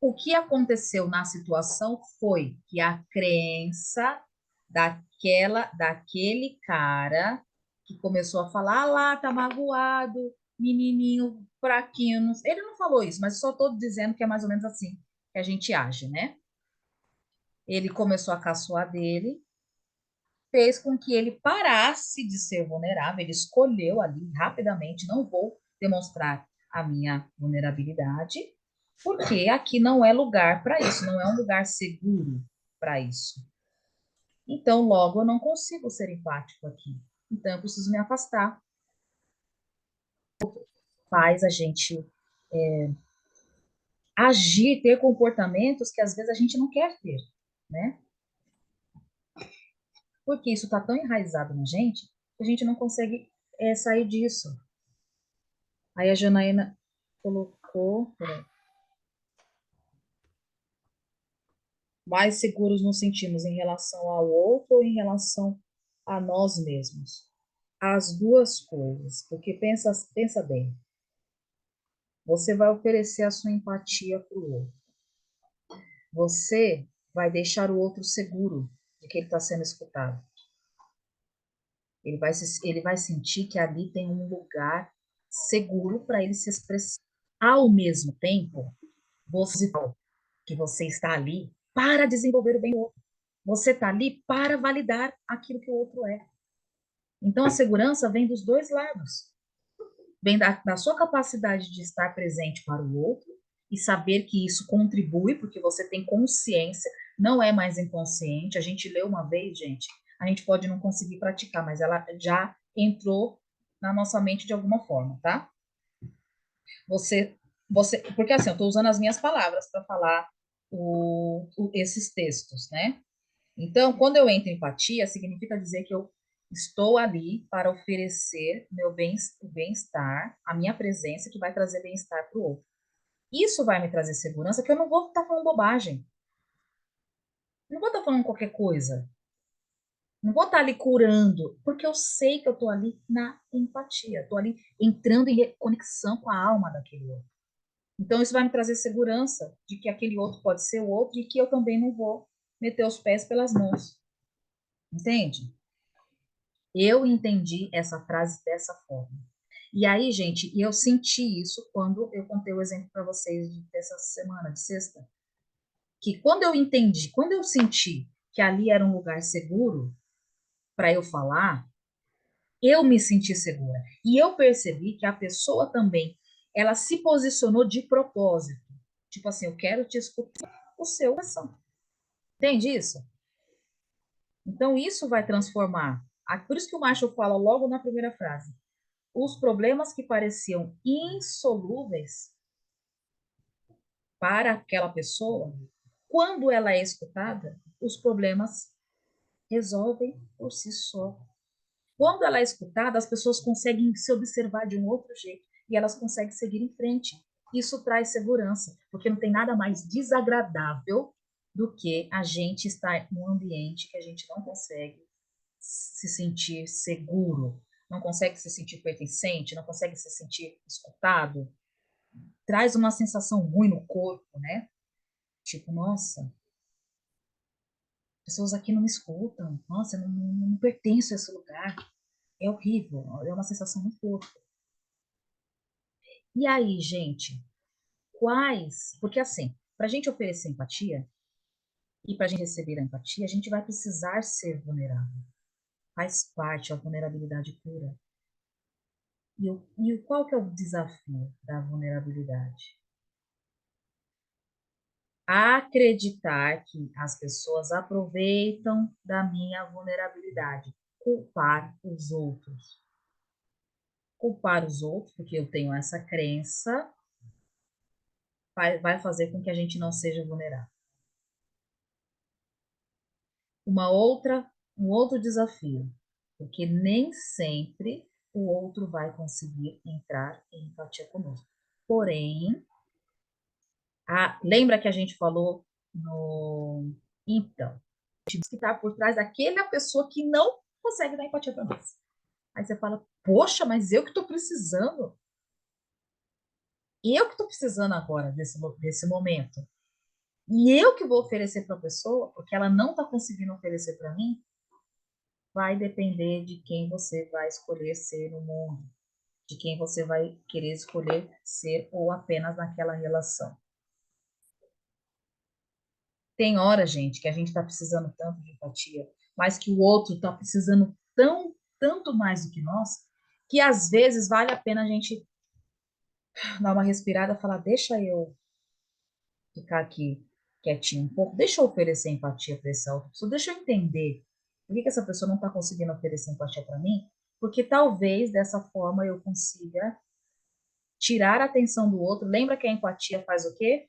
o que aconteceu na situação foi que a crença daquele cara que começou a falar, ah lá, tá magoado, menininho, fraquinho. Ele não falou isso, mas só estou dizendo que é mais ou menos assim que a gente age, né? Ele começou a caçoar dele, fez com que ele parasse de ser vulnerável, ele escolheu ali rapidamente, não vou demonstrar a minha vulnerabilidade, porque aqui não é lugar para isso, não é um lugar seguro para isso. Então, logo, eu não consigo ser empático aqui. Então, eu preciso me afastar. Faz a gente agir, ter comportamentos que às vezes a gente não quer ter, né? Porque isso está tão enraizado na gente que a gente não consegue sair disso. Aí a Janaína colocou, mais seguros nos sentimos em relação ao outro ou em relação a nós mesmos? As duas coisas, porque pensa bem, você vai oferecer a sua empatia para o outro. Você vai deixar o outro seguro de que ele está sendo escutado. Ele vai sentir que ali tem um lugar seguro para ele se expressar. Ao mesmo tempo, que você está ali para desenvolver o bem do outro. Você está ali para validar aquilo que o outro é. Então, a segurança vem dos dois lados. Vem da sua capacidade de estar presente para o outro e saber que isso contribui, porque você tem consciência, não é mais inconsciente. A gente leu uma vez, gente, a gente pode não conseguir praticar, mas ela já entrou na nossa mente de alguma forma, tá? Porque assim, eu estou usando as minhas palavras para falar esses textos, né? Então, quando eu entro em empatia, significa dizer que eu estou ali para oferecer o bem-estar, a minha presença, que vai trazer bem-estar para o outro. Isso vai me trazer segurança, que eu não vou estar falando bobagem. Não vou estar falando qualquer coisa. Não vou estar ali curando, porque eu sei que eu estou ali na empatia. Estou ali entrando em conexão com a alma daquele outro. Então, isso vai me trazer segurança de que aquele outro pode ser o outro e que eu também não vou meter os pés pelas mãos. Entende? Eu entendi essa frase dessa forma. E aí, gente, eu senti isso quando eu contei o exemplo para vocês dessa semana, de sexta. Que quando eu entendi, quando eu senti que ali era um lugar seguro para eu falar, eu me senti segura. E eu percebi que a pessoa também, ela se posicionou de propósito. Tipo assim, eu quero te escutar o seu coração. Entende isso? Então, isso vai transformar. Por isso que o Marshall fala logo na primeira frase. Os problemas que pareciam insolúveis para aquela pessoa, quando ela é escutada, os problemas resolvem por si só. Quando ela é escutada, as pessoas conseguem se observar de um outro jeito e elas conseguem seguir em frente. Isso traz segurança, porque não tem nada mais desagradável do que a gente estar num ambiente que a gente não consegue se sentir seguro, não consegue se sentir pertencente, não consegue se sentir escutado. Traz uma sensação ruim no corpo, né? Tipo, nossa, pessoas aqui não me escutam, nossa, eu não pertenço a esse lugar. É horrível, é uma sensação muito forte. E aí, gente, porque assim, para a gente oferecer empatia e para a gente receber a empatia, a gente vai precisar ser vulnerável. Faz parte, a vulnerabilidade pura. E qual que é o desafio da vulnerabilidade? Acreditar que as pessoas aproveitam da minha vulnerabilidade, culpar os outros. Culpar os outros, porque eu tenho essa crença, vai fazer com que a gente não seja vulnerável. Um outro desafio, porque nem sempre o outro vai conseguir entrar em empatia conosco. Porém, lembra que a gente falou no. Então, que está por trás daquela pessoa que não consegue dar empatia para nós. Aí você fala, poxa, mas eu que estou precisando. Eu que estou precisando agora desse momento. E eu que vou oferecer para a pessoa, porque ela não está conseguindo oferecer para mim, vai depender de quem você vai escolher ser no mundo, de quem você vai querer escolher ser ou apenas naquela relação. Tem hora, gente, que a gente está precisando tanto de empatia, mas que o outro está precisando tanto mais do que nós, que às vezes vale a pena a gente dar uma respirada e falar, deixa eu ficar aqui quietinho um pouco, deixa eu oferecer empatia para essa outra pessoa, deixa eu entender por que essa pessoa não está conseguindo oferecer empatia para mim, porque talvez dessa forma eu consiga tirar a atenção do outro. Lembra que a empatia faz o quê?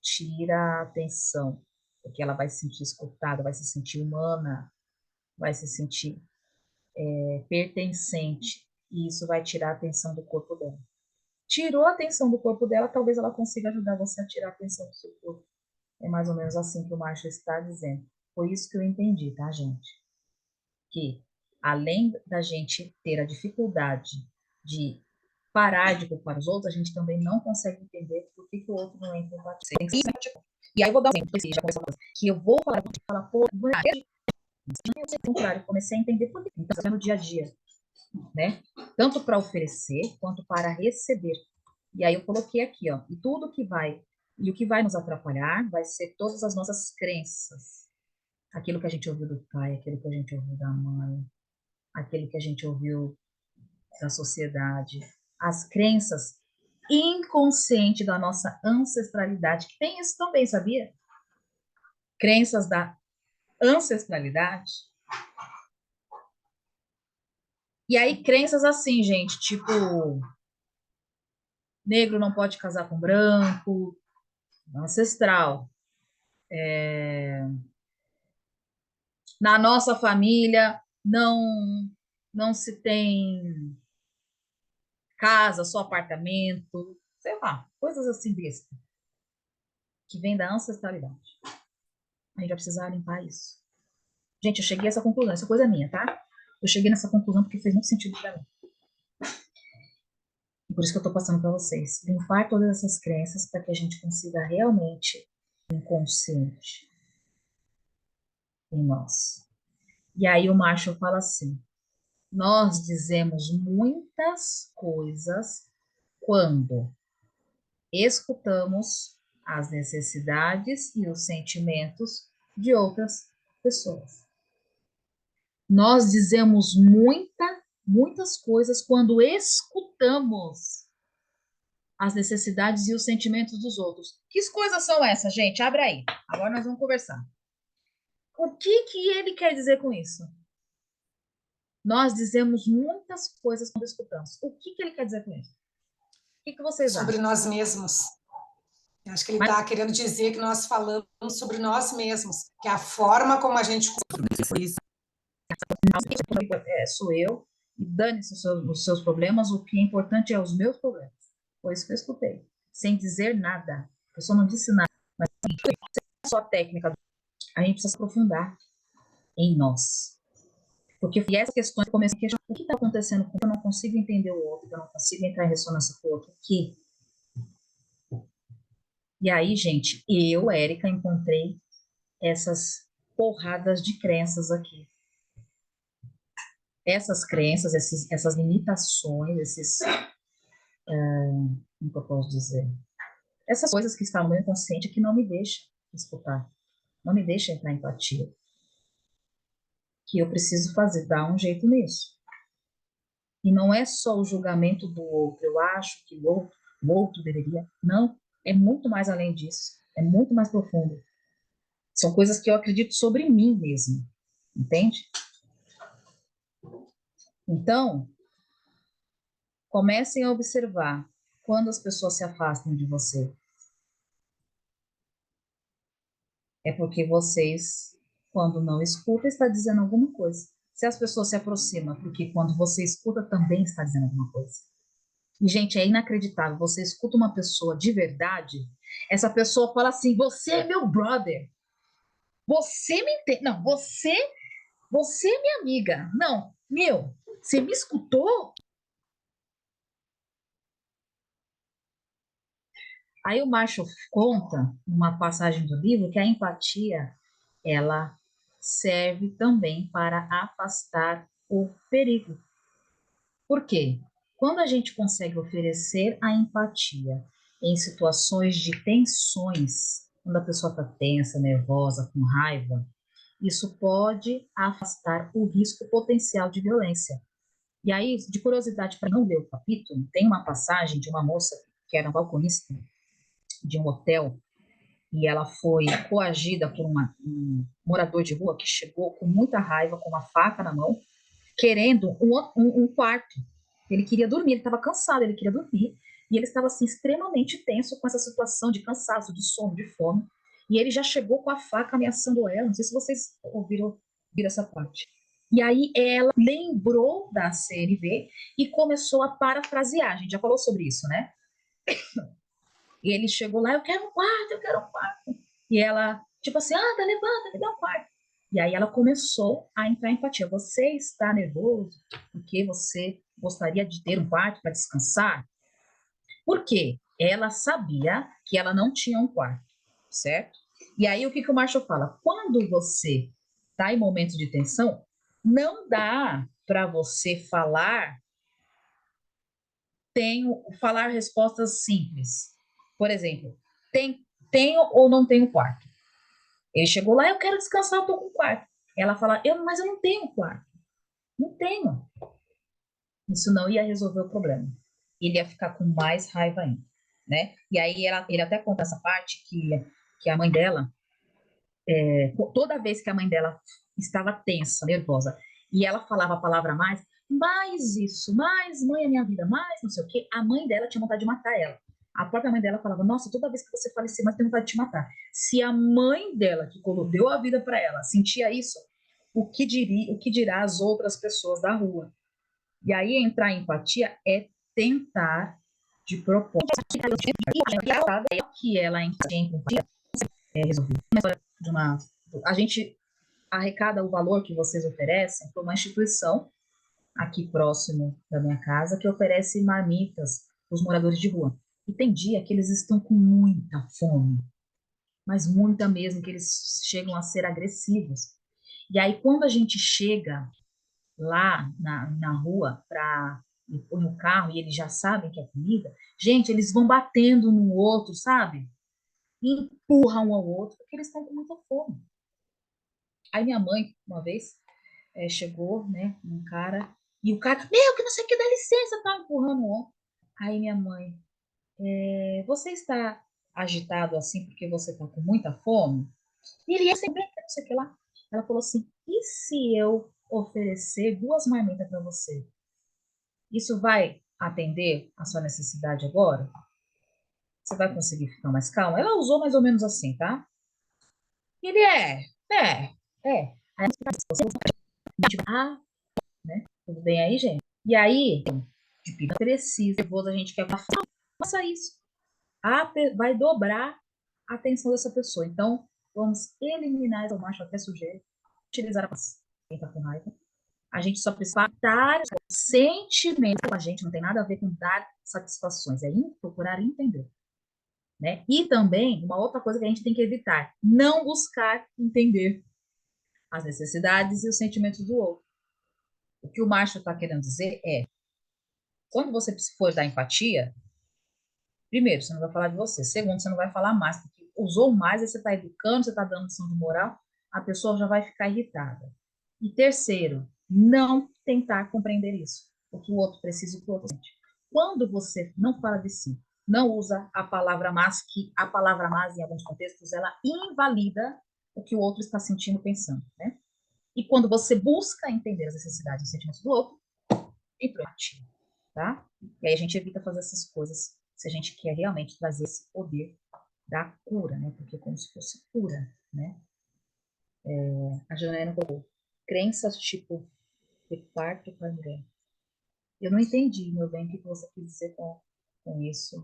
Tira a atenção, porque ela vai se sentir escutada, vai se sentir humana, vai se sentir pertencente, e isso vai tirar a atenção do corpo dela. Tirou a atenção do corpo dela, talvez ela consiga ajudar você a tirar a atenção do seu corpo. É mais ou menos assim que o Marshall está dizendo. Foi isso que eu entendi, tá, gente? Que além da gente ter a dificuldade de parar de culpar os outros, a gente também não consegue entender por que o outro não entra em empatia. E aí eu vou dar um exemplo, que eu vou falar, pô, não é o contrário, comecei a entender por que. Então, no dia a dia, né? Tanto para oferecer quanto para receber. E aí eu coloquei aqui, ó, e tudo que vai, e o que vai nos atrapalhar vai ser todas as nossas crenças. Aquilo que a gente ouviu do pai, aquilo que a gente ouviu da mãe, aquilo que a gente ouviu da sociedade, as crenças inconscientes da nossa ancestralidade, que tem isso também, sabia? Crenças da ancestralidade. E aí, crenças assim, gente, tipo, negro não pode casar com branco, ancestral. Na nossa família não se tem casa, só apartamento, sei lá, coisas assim besta, que vem da ancestralidade. A gente vai precisar limpar isso. Gente, eu cheguei a essa conclusão, essa coisa é minha, tá? Eu cheguei nessa conclusão porque fez muito sentido para mim. E por isso que eu tô passando para vocês. Limpar todas essas crenças para que a gente consiga realmente inconsciente em nós. E aí o Marshall fala assim: nós dizemos muitas coisas quando escutamos as necessidades e os sentimentos de outras pessoas. Nós dizemos muitas coisas quando escutamos as necessidades e os sentimentos dos outros. Que coisas são essas, gente? Abre aí. Agora nós vamos conversar. O que ele quer dizer com isso? Nós dizemos muitas coisas quando escutamos. O que ele quer dizer com isso? O que vocês Sobre acham? nós mesmos. Eu acho que ele Mas está querendo dizer que nós falamos sobre nós mesmos, que é a forma como a gente. sou eu, e dane-se os seus problemas, o que é importante é os meus problemas. Foi isso que eu escutei, sem dizer nada. A pessoa não disse nada, mas só a técnica. A gente precisa se aprofundar em nós. Porque essa questão eu comecei a questionar o que está acontecendo com eu não consigo entender o outro, eu não consigo entrar em ressonância com o outro. O que? E aí, gente, eu, Érica, encontrei essas porradas de crenças aqui. Essas crenças, essas limitações, como que eu posso dizer? Essas coisas que estão no meu inconsciente que não me deixam escutar, não me deixam entrar em empatia. Que eu preciso fazer, dar um jeito nisso. E não é só o julgamento do outro, eu acho que o outro deveria. Não, é muito mais além disso, é muito mais profundo. São coisas que eu acredito sobre mim mesmo, entende? Então, comecem a observar quando as pessoas se afastam de você. É porque vocês, quando não escutam, está dizendo alguma coisa. Se as pessoas se aproximam, porque quando você escuta, também está dizendo alguma coisa. E, gente, é inacreditável. Você escuta uma pessoa de verdade, essa pessoa fala assim: você é meu brother. Você me entende. Não, você é minha amiga. Não, meu, você me escutou? Aí o Marshall conta, numa passagem do livro, que a empatia, ela serve também para afastar o perigo. Por quê? Quando a gente consegue oferecer a empatia em situações de tensões, quando a pessoa está tensa, nervosa, com raiva, Isso pode afastar o risco potencial de violência. E aí, de curiosidade, para não ler o capítulo, tem uma passagem de uma moça que era balconista de um hotel e ela foi coagida por um morador de rua que chegou com muita raiva, com uma faca na mão, querendo um quarto. Ele queria dormir, ele estava cansado, ele queria dormir, e ele estava assim, extremamente tenso com essa situação de cansaço, de sono, de fome. E ele já chegou com a faca ameaçando ela. Não sei se vocês ouviram essa parte. E aí ela lembrou da CNV e começou a parafrasear. A gente já falou sobre isso, né? E ele chegou lá, eu quero um quarto, eu quero um quarto. E ela, tipo assim, anda, levanta, me dá um quarto. E aí ela começou a entrar em empatia. Você está nervoso porque você gostaria de ter um quarto para descansar? Por quê? Ela sabia que ela não tinha um quarto, certo? E aí o que o Marshall fala? Quando você está em momentos de tensão, não dá para você falar respostas simples. Por exemplo, tenho ou não tenho quarto? Ele chegou lá, eu quero descansar, eu tô com quarto. Ela fala, mas eu não tenho quarto. Não tenho. Isso não ia resolver o problema. Ele ia ficar com mais raiva ainda, né? E aí ele até conta essa parte que a mãe dela, toda vez que a mãe dela estava tensa, nervosa, e ela falava a palavra mais isso, mais mãe é minha vida, mais não sei o quê, a mãe dela tinha vontade de matar ela. A própria mãe dela falava, nossa, toda vez que você falecer, mas tem vontade de te matar. Se a mãe dela, que deu a vida para ela, sentia isso, o que dirá as outras pessoas da rua? E aí entrar em empatia é tentar de propósito que ela é resolvida. A gente arrecada o valor que vocês oferecem para uma instituição aqui próximo da minha casa que oferece marmitas para os moradores de rua. E tem dia que eles estão com muita fome, mas muita mesmo, que eles chegam a ser agressivos. E aí, quando a gente chega lá na rua para põe no carro e eles já sabem que é comida, gente, eles vão batendo no outro, sabe? E empurram um ao outro, porque eles estão com muita fome. Aí minha mãe, uma vez, chegou, né, um cara, e o cara, meu, que não sei o que, dá licença, tá empurrando o outro. Aí minha mãe, você está agitado assim porque você está com muita fome? E ele ia sempre, não sei o que lá. Ela falou assim, e se eu oferecer 2 marmitas para você? Isso vai atender a sua necessidade agora? Você vai conseguir ficar mais calma? Ela usou mais ou menos assim, tá? Ele é. Aí, né? Tudo bem aí, gente? E aí, de pica precisa, nervoso, a gente quer faça isso. Vai dobrar a atenção dessa pessoa. Então, vamos eliminar o macho até sujeira, utilizar a paciência. Quem tá com raiva. A gente só precisa dar sentimento com a gente, não tem nada a ver com dar satisfações, é procurar entender. Né? E também, uma outra coisa que a gente tem que evitar, não buscar entender as necessidades e os sentimentos do outro. O que o Marshall está querendo dizer é, quando você for dar empatia, primeiro, você não vai falar de você. Segundo, você não vai falar mais, porque usou mais, aí você está educando, você está dando lição de moral, a pessoa já vai ficar irritada. E terceiro, não tentar compreender isso, o que o outro precisa e o que o outro sente. Quando você não fala de si, não usa a palavra mas, que a palavra mas, em alguns contextos, ela invalida o que o outro está sentindo, pensando, né? E quando você busca entender as necessidades e os sentimentos do outro, entra empatia, tá? E aí a gente evita fazer essas coisas se a gente quer realmente trazer esse poder da cura, né? Porque é como se fosse cura, né? A Janaína colocou crenças tipo de quarto para mulher. Eu não entendi, meu bem, o que você quis dizer com isso.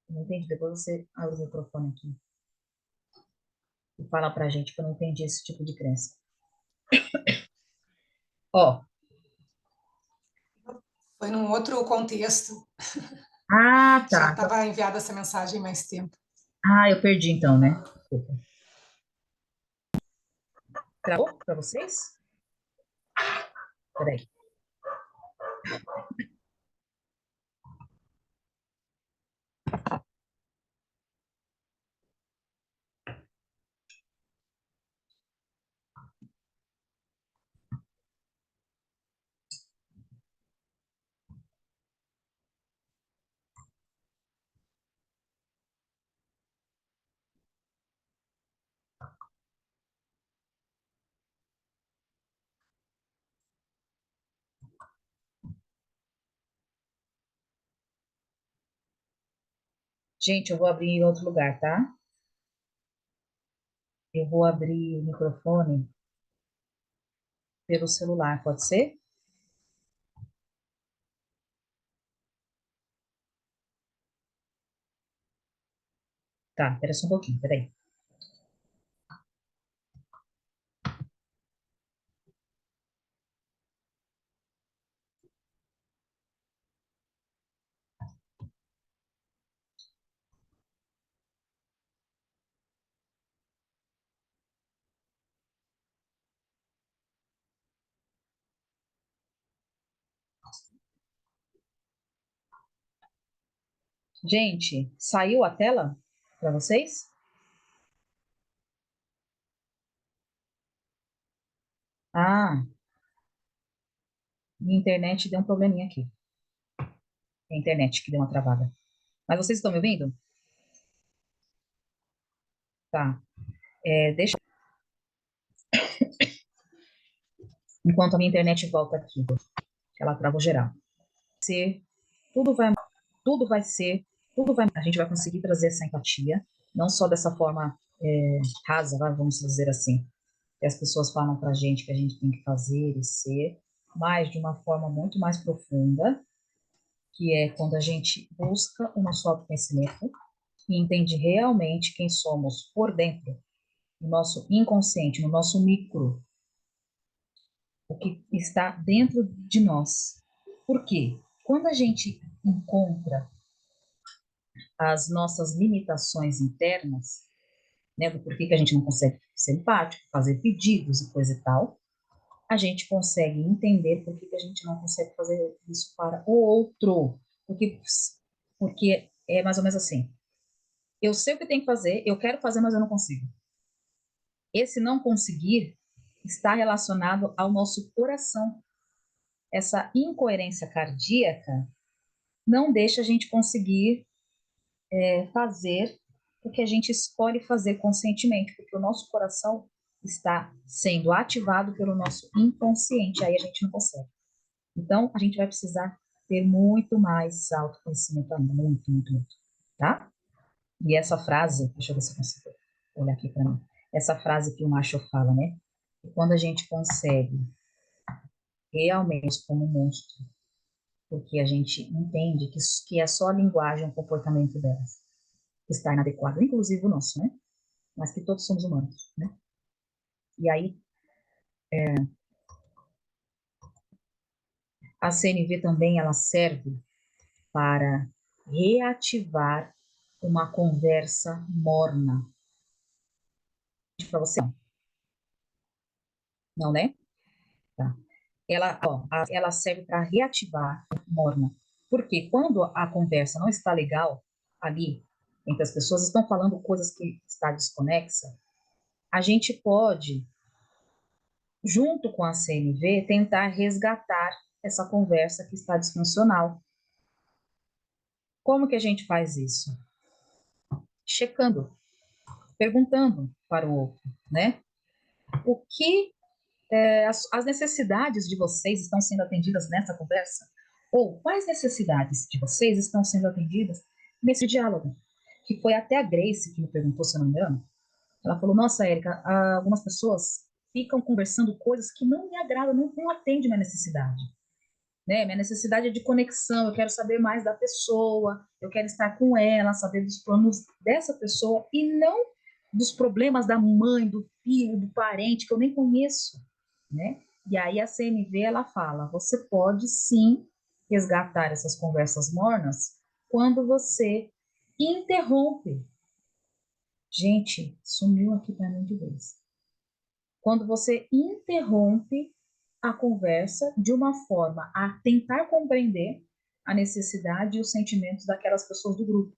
Eu não entendi. Depois você abre o microfone aqui e fala pra gente que eu não entendi esse tipo de crença. Ó. Foi num outro contexto. Ah, Já tá. estava enviada essa mensagem há mais tempo. Ah, eu perdi então, né? Desculpa. Travou para vocês? Peraí. Gente, eu vou abrir em outro lugar, tá? Eu vou abrir o microfone pelo celular, pode ser? Tá, espera só um pouquinho, peraí. Gente, saiu a tela para vocês? Ah, minha internet deu um probleminha aqui. É a internet que deu uma travada. Mas vocês estão me ouvindo? Tá. Deixa. Enquanto a minha internet volta aqui, que ela travou geral. Tudo vai, tudo vai ser, tudo vai. A gente vai conseguir trazer essa empatia, não só dessa forma rasa, vamos dizer assim, que as pessoas falam para a gente que a gente tem que fazer e ser, mas de uma forma muito mais profunda, que é quando a gente busca o nosso autoconhecimento e entende realmente quem somos por dentro, no nosso inconsciente, no nosso micro, o que está dentro de nós. Por quê? Quando a gente encontra as nossas limitações internas, né, do porquê que a gente não consegue ser empático, fazer pedidos e coisa e tal, a gente consegue entender por que que a gente não consegue fazer isso para o outro. Porque é mais ou menos assim. Eu sei o que tem que fazer, eu quero fazer, mas eu não consigo. Esse não conseguir está relacionado ao nosso coração. Essa incoerência cardíaca não deixa a gente conseguir fazer o que a gente escolhe fazer conscientemente, porque o nosso coração está sendo ativado pelo nosso inconsciente, aí a gente não consegue. Então, a gente vai precisar ter muito mais autoconhecimento ainda, muito, muito, muito, tá? E essa frase, deixa eu ver se eu consigo olhar aqui para mim, essa frase que o Macho fala, né? Que quando a gente consegue realmente como um monstro, porque a gente entende que é só a linguagem, o comportamento delas que está inadequado, inclusive o nosso, né? Mas que todos somos humanos, né? E aí, a CNV também, ela serve para reativar uma conversa morna. Para você, não, né? Tá. Ela serve para reativar a morna. Porque quando a conversa não está legal ali, entre as pessoas estão falando coisas que está desconexa, a gente pode, junto com a CNV, tentar resgatar essa conversa que está disfuncional. Como que a gente faz isso? Checando, perguntando para o outro, né? O que as necessidades de vocês estão sendo atendidas nessa conversa? Ou quais necessidades de vocês estão sendo atendidas nesse diálogo? Que foi até a Grace que me perguntou, se eu não me engano. Ela falou, nossa, Érica, algumas pessoas ficam conversando coisas que não me agradam, não atendem minha necessidade. Né? Minha necessidade é de conexão, eu quero saber mais da pessoa, eu quero estar com ela, saber dos planos dessa pessoa e não dos problemas da mãe, do filho, do parente que eu nem conheço, né? E aí a CNV ela fala, você pode sim resgatar essas conversas mornas quando você interrompe. Gente, sumiu aqui para mim de vez. Quando você interrompe a conversa de uma forma a tentar compreender a necessidade e os sentimentos daquelas pessoas do grupo,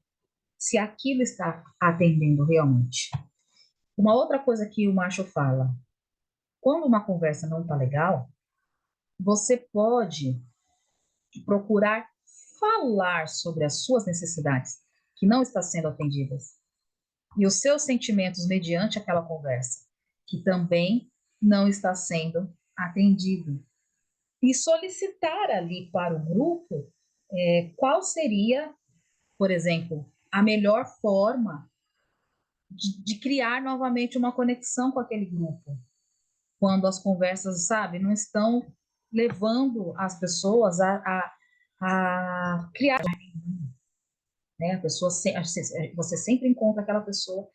se aquilo está atendendo realmente. Uma outra coisa que o Macho fala, quando uma conversa não está legal, você pode procurar falar sobre as suas necessidades que não estão sendo atendidas e os seus sentimentos mediante aquela conversa, que também não está sendo atendido. E solicitar ali para o grupo qual seria, por exemplo, a melhor forma de criar novamente uma conexão com aquele grupo. Quando as conversas, sabe, não estão levando as pessoas a criar, né? A pessoa, você sempre encontra aquela pessoa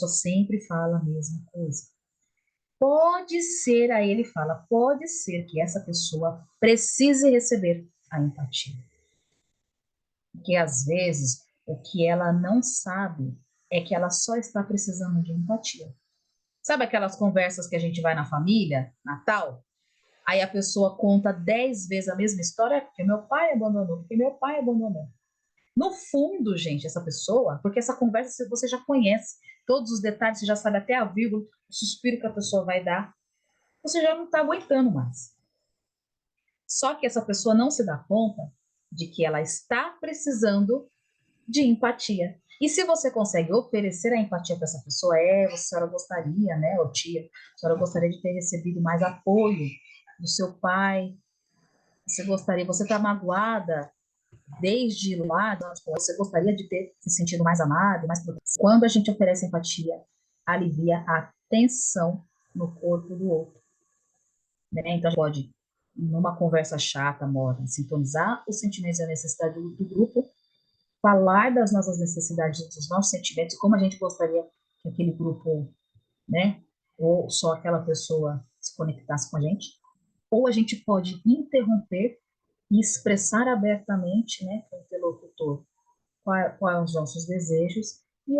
sempre fala a mesma coisa. Pode ser, aí ele fala, pode ser que essa pessoa precise receber a empatia. Porque às vezes o que ela não sabe é que ela só está precisando de empatia. Sabe aquelas conversas que a gente vai na família, Natal? Aí a pessoa conta 10 vezes a mesma história, porque meu pai abandonou, porque meu pai abandonou. No fundo, gente, essa pessoa, porque essa conversa você já conhece, todos os detalhes, você já sabe até a vírgula, o suspiro que a pessoa vai dar, você já não está aguentando mais. Só que essa pessoa não se dá conta de que ela está precisando de empatia. E se você consegue oferecer a empatia para essa pessoa, a senhora gostaria, né, ô tia, a senhora gostaria de ter recebido mais apoio do seu pai, você está magoada desde lá, você gostaria de ter se sentido mais amado, mais protegido. Quando a gente oferece empatia, alivia a tensão no corpo do outro. Né? Então, a gente pode, numa conversa chata, morna, sintonizar os sentimentos e a necessidade do grupo, falar das nossas necessidades, dos nossos sentimentos, como a gente gostaria que aquele grupo, né, ou só aquela pessoa se conectasse com a gente, ou a gente pode interromper e expressar abertamente, né, com o interlocutor, quais os nossos desejos e